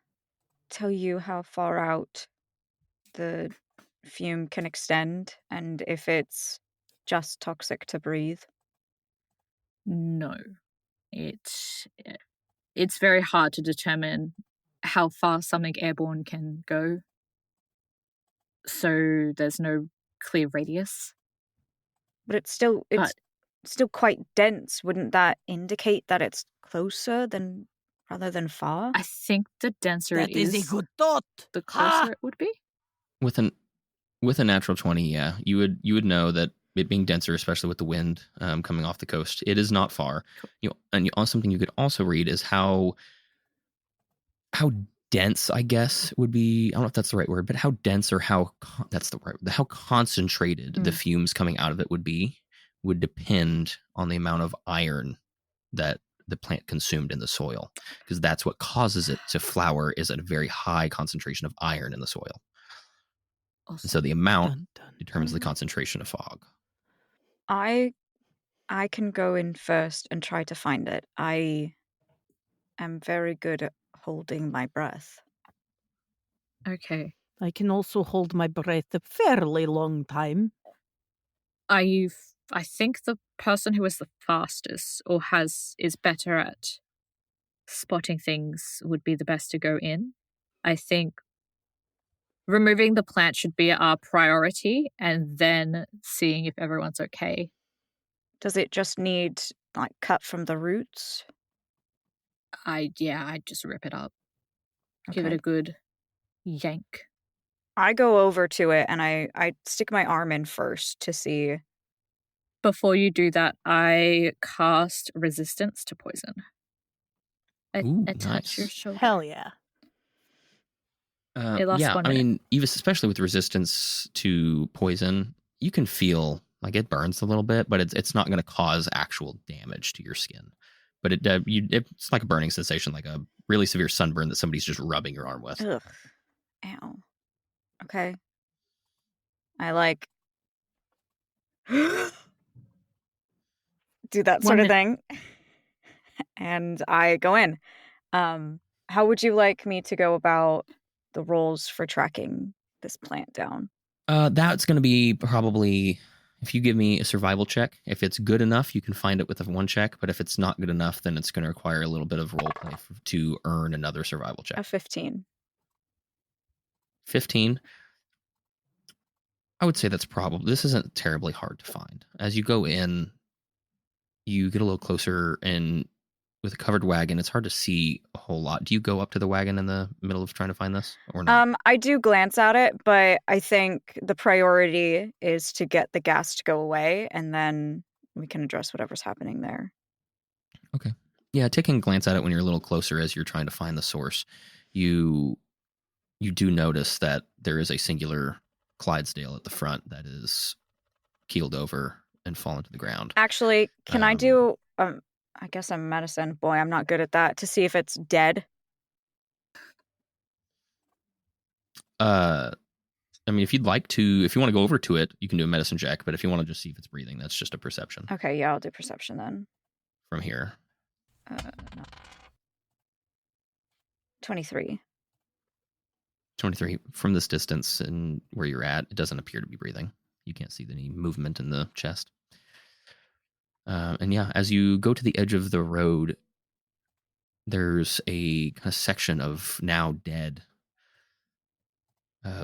tell you how far out the fume can extend and if it's just toxic to breathe?
No. It's very hard to determine how far something airborne can go. So there's no clear radius.
But it's still quite dense. Wouldn't that indicate that it's closer than rather than far?
I think the denser
That
it is,
a good thought.
the closer it would be.
With a natural 20, yeah, you would know that it being denser, especially with the wind coming off the coast, it is not far. And something you could also read is how dense, I guess, would be. I don't know if that's the right word, but how dense or how concentrated the fumes coming out of it would depend on the amount of iron that the plant consumed in the soil, because that's what causes it to flower, is a very high concentration of iron in the soil.
Awesome.
And so the amount determines the concentration of fog.
I can go in first and try to find it. I am very good at holding my breath.
Okay.
I can also hold my breath a fairly long time.
I think the person who is the fastest or is better at spotting things would be the best to go in. I think removing the plant should be our priority and then seeing if everyone's okay.
Does it just need, like, cut from the roots?
I'd just rip it up.
Okay.
Give it a good yank.
I go over to it and I stick my arm in first to see.
Before you do that, I cast resistance to poison.
Ooh,
Attach your
nice.
shoulder.
Hell yeah.
It lasts
Yeah,
1
I
minute.
mean, even especially with resistance to poison, you can feel like it burns a little bit, but it's not going to cause actual damage to your skin. But it's like a burning sensation, like a really severe sunburn that somebody's just rubbing your arm with.
Ugh. Ow. Okay. I like do that
1
sort of
minute.
thing. And I go in. How would you like me to go about the rolls for tracking this plant down?
That's going to be probably, if you give me a survival check, if it's good enough, you can find it with a 1 check. But if it's not good enough, then it's going to require a little bit of role play to earn another survival check.
A 15.
15. I would say this isn't terribly hard to find. As you go in, you get a little closer, and with a covered wagon, it's hard to see a whole lot. Do you go up to the wagon in the middle of trying to find this, or not?
I do glance at it, but I think the priority is to get the gas to go away, and then we can address whatever's happening there.
Okay. Yeah, taking a glance at it when you're a little closer as you're trying to find the source, you do notice that there is a singular Clydesdale at the front that is keeled over and fallen to the ground.
Actually, can I do I guess I'm medicine. Boy, I'm not good at that. To see if it's dead.
I mean, if you want to go over to it, you can do a medicine check. But if you want to just see if it's breathing, that's just a perception.
Okay, yeah, I'll do perception then.
From here.
No. 23.
23. From this distance and where you're at, it doesn't appear to be breathing. You can't see any movement in the chest. And yeah, as you go to the edge of the road, there's a kind of section of now dead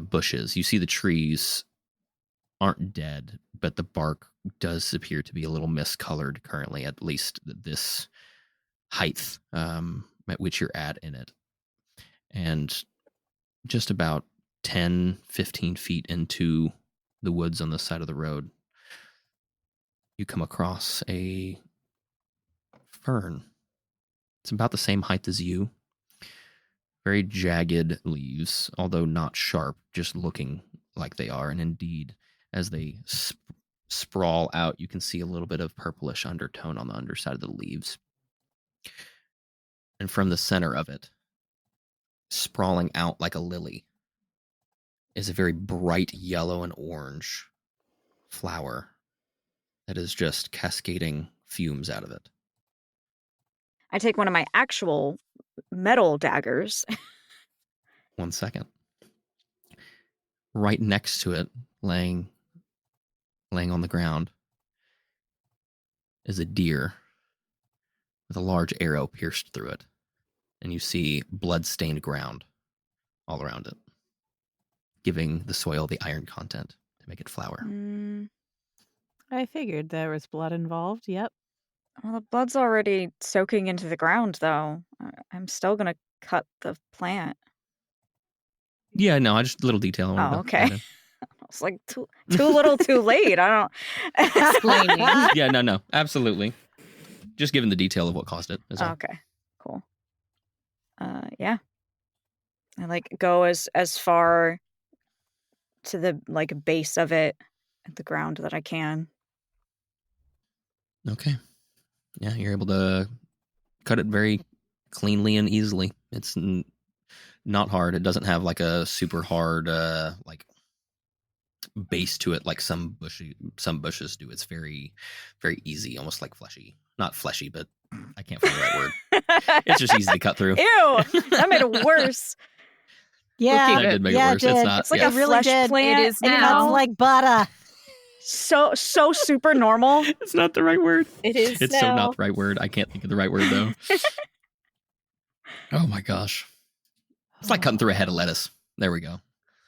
bushes. You see the trees aren't dead, but the bark does appear to be a little miscolored currently, at least this height at which you're at in it. And just about 10, 15 feet into the woods on the side of the road, you come across a fern. It's about the same height as you. Very jagged leaves, although not sharp, just looking like they are. And indeed, as they sprawl out, you can see a little bit of purplish undertone on the underside of the leaves. And from the center of it, sprawling out like a lily, is a very bright yellow and orange flower that is just cascading fumes out of it.
I take one of my actual metal daggers.
1 second. Right next to it, laying on the ground, is a deer with a large arrow pierced through it. And you see blood-stained ground all around it, giving the soil the iron content to make it flower.
I figured there was blood involved. Yep.
Well, the blood's already soaking into the ground, though. I'm still going to cut the plant.
Yeah, no, just a little detail.
Oh, okay. I was like, too little, too late. I don't...
Explaining.
Yeah, no, absolutely. Just given the detail of what caused it.
Okay, cool. Yeah. I go as far to the base of it at the ground that I can.
Okay. Yeah, you're able to cut it very cleanly and easily. It's not hard. It doesn't have a super hard base to it like some bushes do. It's very, very easy, almost like fleshy. Not fleshy, but I can't find the right word. It's just easy to cut through.
Ew, that made it worse.
Yeah,
That did make it
yeah,
worse.
it
It's
did.
not.
It's like
yeah.
a
really
flesh
did.
plant.
It is
and
now.
Cuts like butter.
so super normal.
It's not the right word.
It is
It's so not the right word. I can't think of the right word though. Oh my gosh. It's like cutting through a head of lettuce. There we go.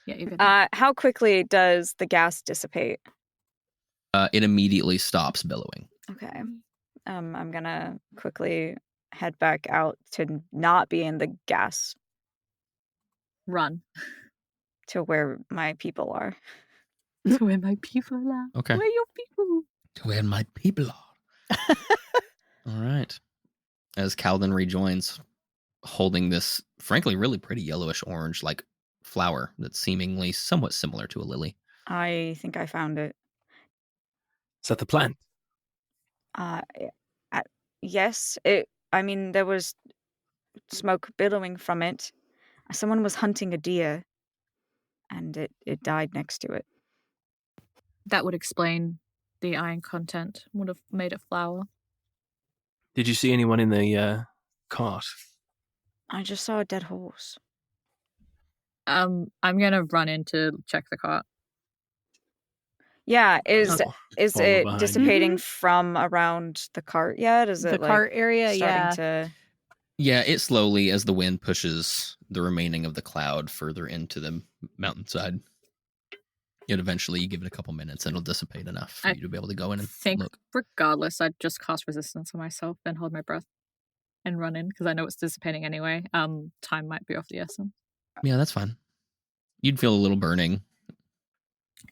Yeah, you're good.
How quickly does the gas dissipate?
It immediately stops billowing.
Okay. I'm gonna quickly head back out to not be in the gas
Run.
to where my people are.
To where my people are.
Okay.
Where your people?
To where my people are. All right. As Kaldin rejoins, holding this, frankly, really pretty yellowish orange like flower that's seemingly somewhat similar to a lily.
I think I found it.
Is that the plant?
Yes. There was smoke billowing from it. Someone was hunting a deer, and it died next to it.
That would explain the iron content. Would have made it flower.
Did you see anyone in the cart?
I just saw a dead horse.
I'm gonna run in to check the cart.
Yeah, is
Oh,
it
follow behind you.
dissipating from around the cart yet? Is
The
it
cart area,
starting
yeah.
to?
Yeah, it slowly, as the wind pushes the remaining of the cloud further into the mountainside. It eventually, you give it a couple minutes and it'll dissipate enough for
I
you to be able to go in and
think
look.
regardless, I'd just cast resistance on myself and hold my breath and run in because I know it's dissipating anyway. Time might be off the essence.
Yeah, that's fine. You'd feel a little burning.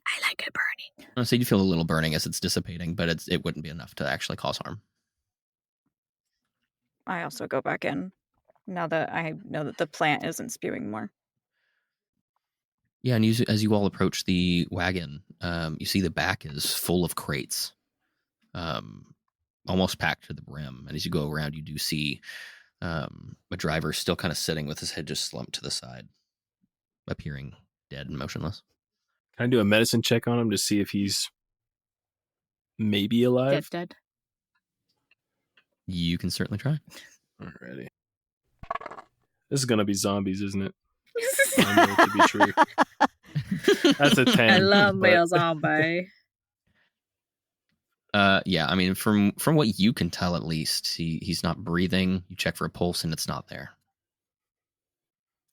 I like it burning.
I say you'd feel a little burning as it's dissipating, but it wouldn't be enough to actually cause harm.
I also go back in now that I know that the plant isn't spewing more.
Yeah, and as you all approach the wagon, you see the back is full of crates, almost packed to the brim. And as you go around, you do see a driver still kind of sitting with his head just slumped to the side, appearing dead and motionless.
Can I do a medicine check on him to see if he's maybe alive?
Dead.
You can certainly try.
Alrighty. This is gonna be zombies, isn't it? I know it to be true. That's a 10.
I love
but-
me a zombie.
Yeah, I mean, from what you can tell, at least he's not breathing. You check for a pulse, and it's not there.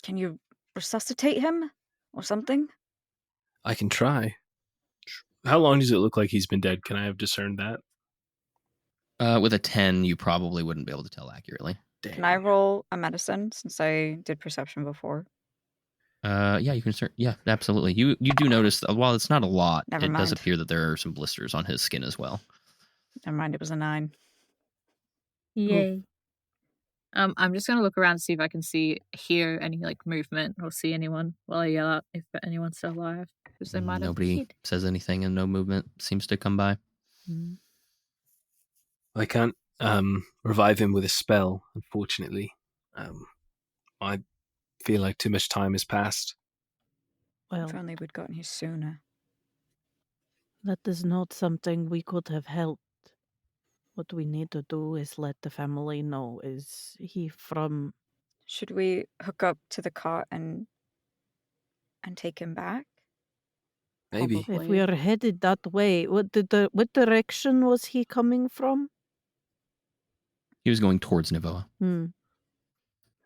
Can you resuscitate him or something?
I can try. How long does it look like he's been dead? Can I have discerned that?
With a 10, you probably wouldn't be able to tell accurately.
Can I roll a medicine since I did perception before?
Yeah, you can start. Yeah, absolutely. You do notice, while it's not a lot,
Never
it does
mind.
appear that there are some blisters on his skin as well.
Never mind, it was a 9.
Yay. I'm just gonna look around to see if I can hear any like movement or see anyone while I yell out if anyone's still alive. Because they might have
Nobody
died.
says anything, and no movement seems to come by.
Mm.
I can't revive him with a spell, unfortunately. I feel like too much time has passed.
Well,
If only we'd gotten here sooner.
that is not something we could have helped. What we need to do is let the family know. Is he from...
Should we hook up to the cart and take him back?
Maybe.
Probably.
If we are headed that way, what direction was he coming from?
He was going towards Nivoa.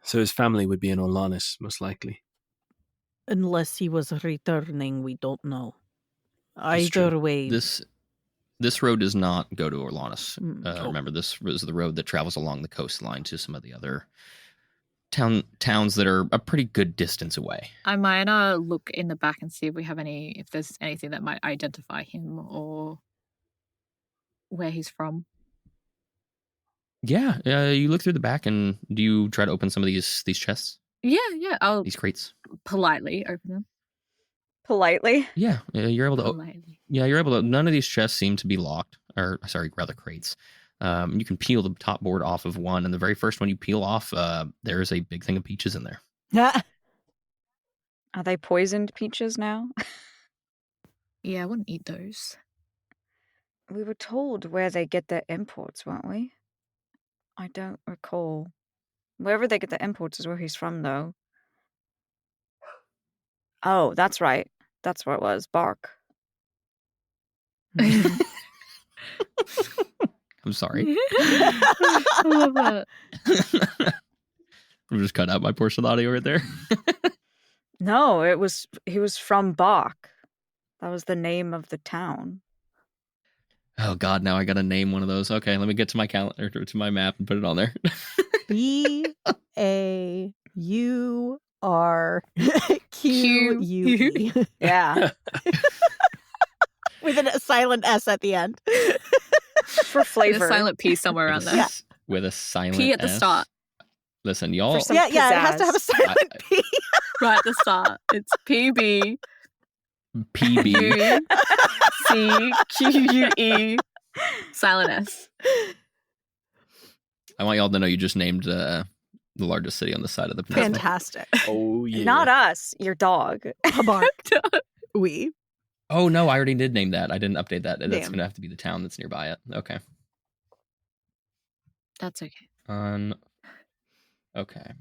So his family would be in Orlanis, most likely.
Unless he was returning, we don't know.
That's true.
Either way.
This road does not go to Orlanis.
Oh.
Remember, this was the road that travels along the coastline to some of the other towns that are a pretty good distance away.
I might look in the back and see if there's anything that might identify him or where he's from.
Yeah, you look through the back, and do you try to open some of these chests,
Yeah, I'll
these crates?
politely open them.
Politely?
Yeah, you're able to.
Politely.
Yeah, you're able to. None of these chests seem to be locked, or sorry, rather crates. You can peel the top board off of one, and the very first one you peel off, there is a big thing of peaches in there.
Are they poisoned peaches now?
Yeah, I wouldn't eat those.
We were told where they get their imports, weren't we? I don't recall. Wherever they get the imports is where he's from, though. Oh, that's right. That's where it was. Bark.
I'm sorry.
I love that.
I'm just cut out my portion of the audio right there.
No, he was from Bark. That was the name of the town.
Oh God, now I gotta name one of those. Okay, let me get to my calendar, to my map, and put it on there.
BAURQUE.
Yeah.
With a silent S at the end.
For
With
flavor.
a silent P somewhere around there.
With a silent
P at the
S.
start.
Listen, y'all.
some
Yeah, it has to
pizzazz.
have a silent P.
Right at the start. It's PB.
PB.
CQUE. Silent S.
I want y'all to know you just named the largest city on the side of the peninsula.
Fantastic.
Oh yeah.
Not us, your dog.
A bark. We.
Oh no, I already did name that. I didn't update that. That's
Damn.
gonna have to be the town that's nearby it. Okay.
That's okay.
Okay.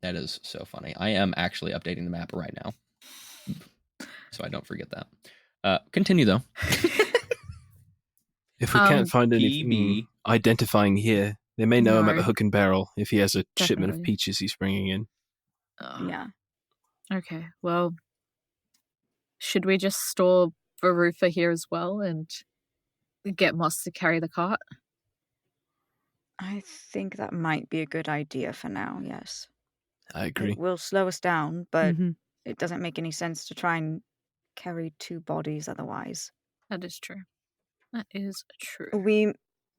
That is so funny. I am actually updating the map right now, so I don't forget that. Continue though.
If we can't find anything
PB.
identifying here, they may know him at
No.
the Hook and Barrel if he has a shipment of
Definitely.
peaches he's bringing in.
Yeah.
Okay, well, should we just store Verufa here as well and get Moss to carry the cart?
I think that might be a good idea for now, yes.
I agree.
It will slow us down, but
Mhm.
it doesn't make any sense to try and carry two bodies otherwise.
That is true. That is true.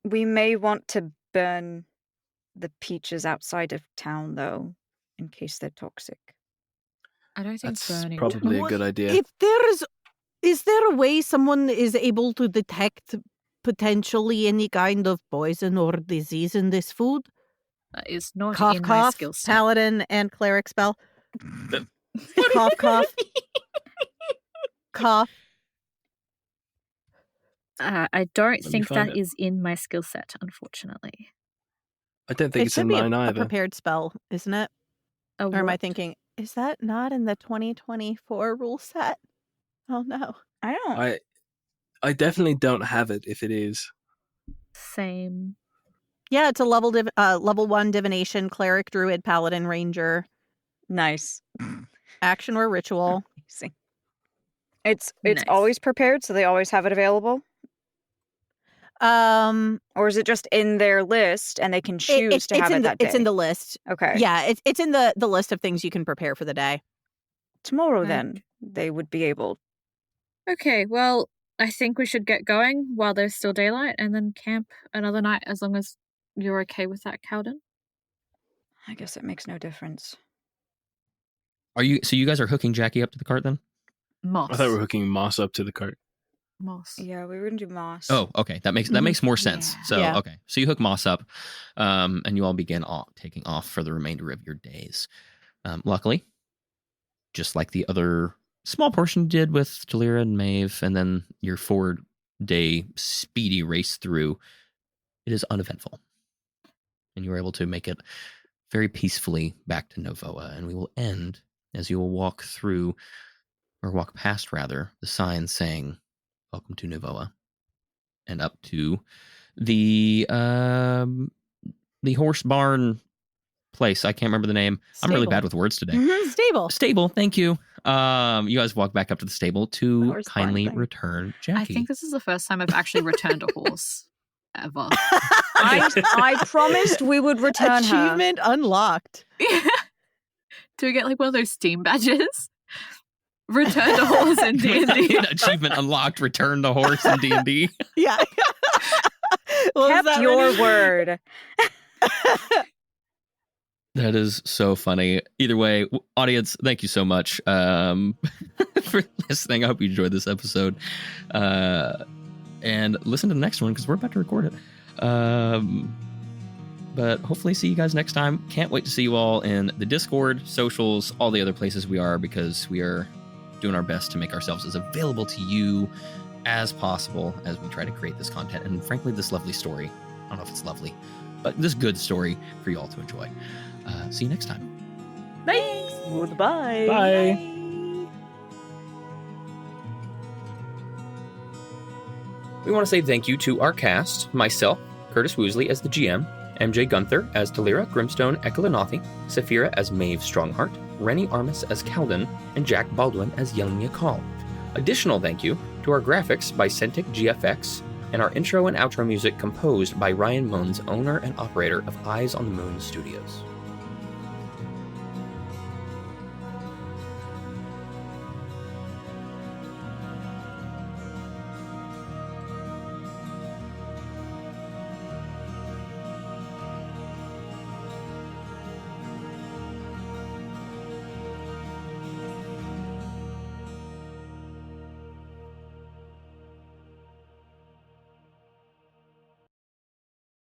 We may want to burn the peaches outside of town, though, in case they're toxic.
I don't think
That's
burning.
probably a
What-
good idea.
If is there a way someone is able to detect potentially any kind of poison or disease in this food?
That is not
Cough,
in my
cough.
skill set.
Paladin and cleric spell. Cough, cough. Cough.
I don't
me
think
find
that
it.
is in my skill set, unfortunately.
I don't think
It
it's
should
in
be
mine
a
either.
prepared spell, isn't it? Or am I thinking, is that not in the 2024 rule set? Oh no.
I don't.
I definitely don't have it if it is.
Same.
Yeah, it's a level 1 divination, cleric, druid, paladin, ranger,
Nice.
action or ritual.
Amazing. It's
Nice.
always prepared, so they always have it available? Or is it just in their list and they can choose to have it that day?
It's in the list.
Okay.
Yeah, it's in the list of things you can prepare for the day.
Tomorrow,
Right.
then, they would be able.
Okay, well, I think we should get going while there's still daylight and then camp another night as long as you're okay with that, Kaldin.
I guess it makes no difference.
So you guys are hooking Jackie up to the cart then?
Moss.
I thought we were hooking Moss up to the cart.
Moss.
Yeah, we were going to do moss.
Oh, okay. That makes more sense.
Yeah.
So
Yeah.
okay. So you hook Moss up, and you all begin taking off for the remainder of your days. Luckily, just like the other small portion you did with Thalira and Maeve, and then your 4-day speedy race through, it is uneventful. And you were able to make it very peacefully back to Novoa. And we will end as you will walk past the sign saying, "Welcome to Novoa," and up to the horse barn place. I can't remember the name. I'm really
Stable.
bad with words today.
Mhm.
Stable.
Stable, thank you. You guys walk back up to the stable to
Horse barn
kindly
thing.
return Jackie.
I think this is the first time I've actually returned a horse ever.
I promised we would return her.
Achievement unlocked.
Do we get like one of those Steam badges? Return a horse in D&D.
Achievement unlocked. Return the horse in D&D.
Yeah. What was
Kept
that,
your
Rennie?
word.
That is so funny. Either way, audience, thank you so much for listening. I hope you enjoyed this episode. And listen to the next one because we're about to record it. But hopefully see you guys next time. Can't wait to see you all in the Discord, socials, all the other places we are, because we are doing our best to make ourselves as available to you as possible as we try to create this content and, frankly, this lovely story. I don't know if it's lovely, but this good story for you all to enjoy. See you next time.
Thanks. Goodbye.
Bye.
We want to say thank you to our cast, myself, Curtis Woosley as the GM, MJ Guenther as Thalira, Grimstone, Eku'Lanathi, Sapheara as Maeve Strongheart, Rennie Armas as Kaldin, and Jack Baldwin as Yellen Ykalle. Additional thank you to our graphics by Sentic GFX, and our intro and outro music composed by Ryan Moons, owner and operator of Eyes on the Moon Studios.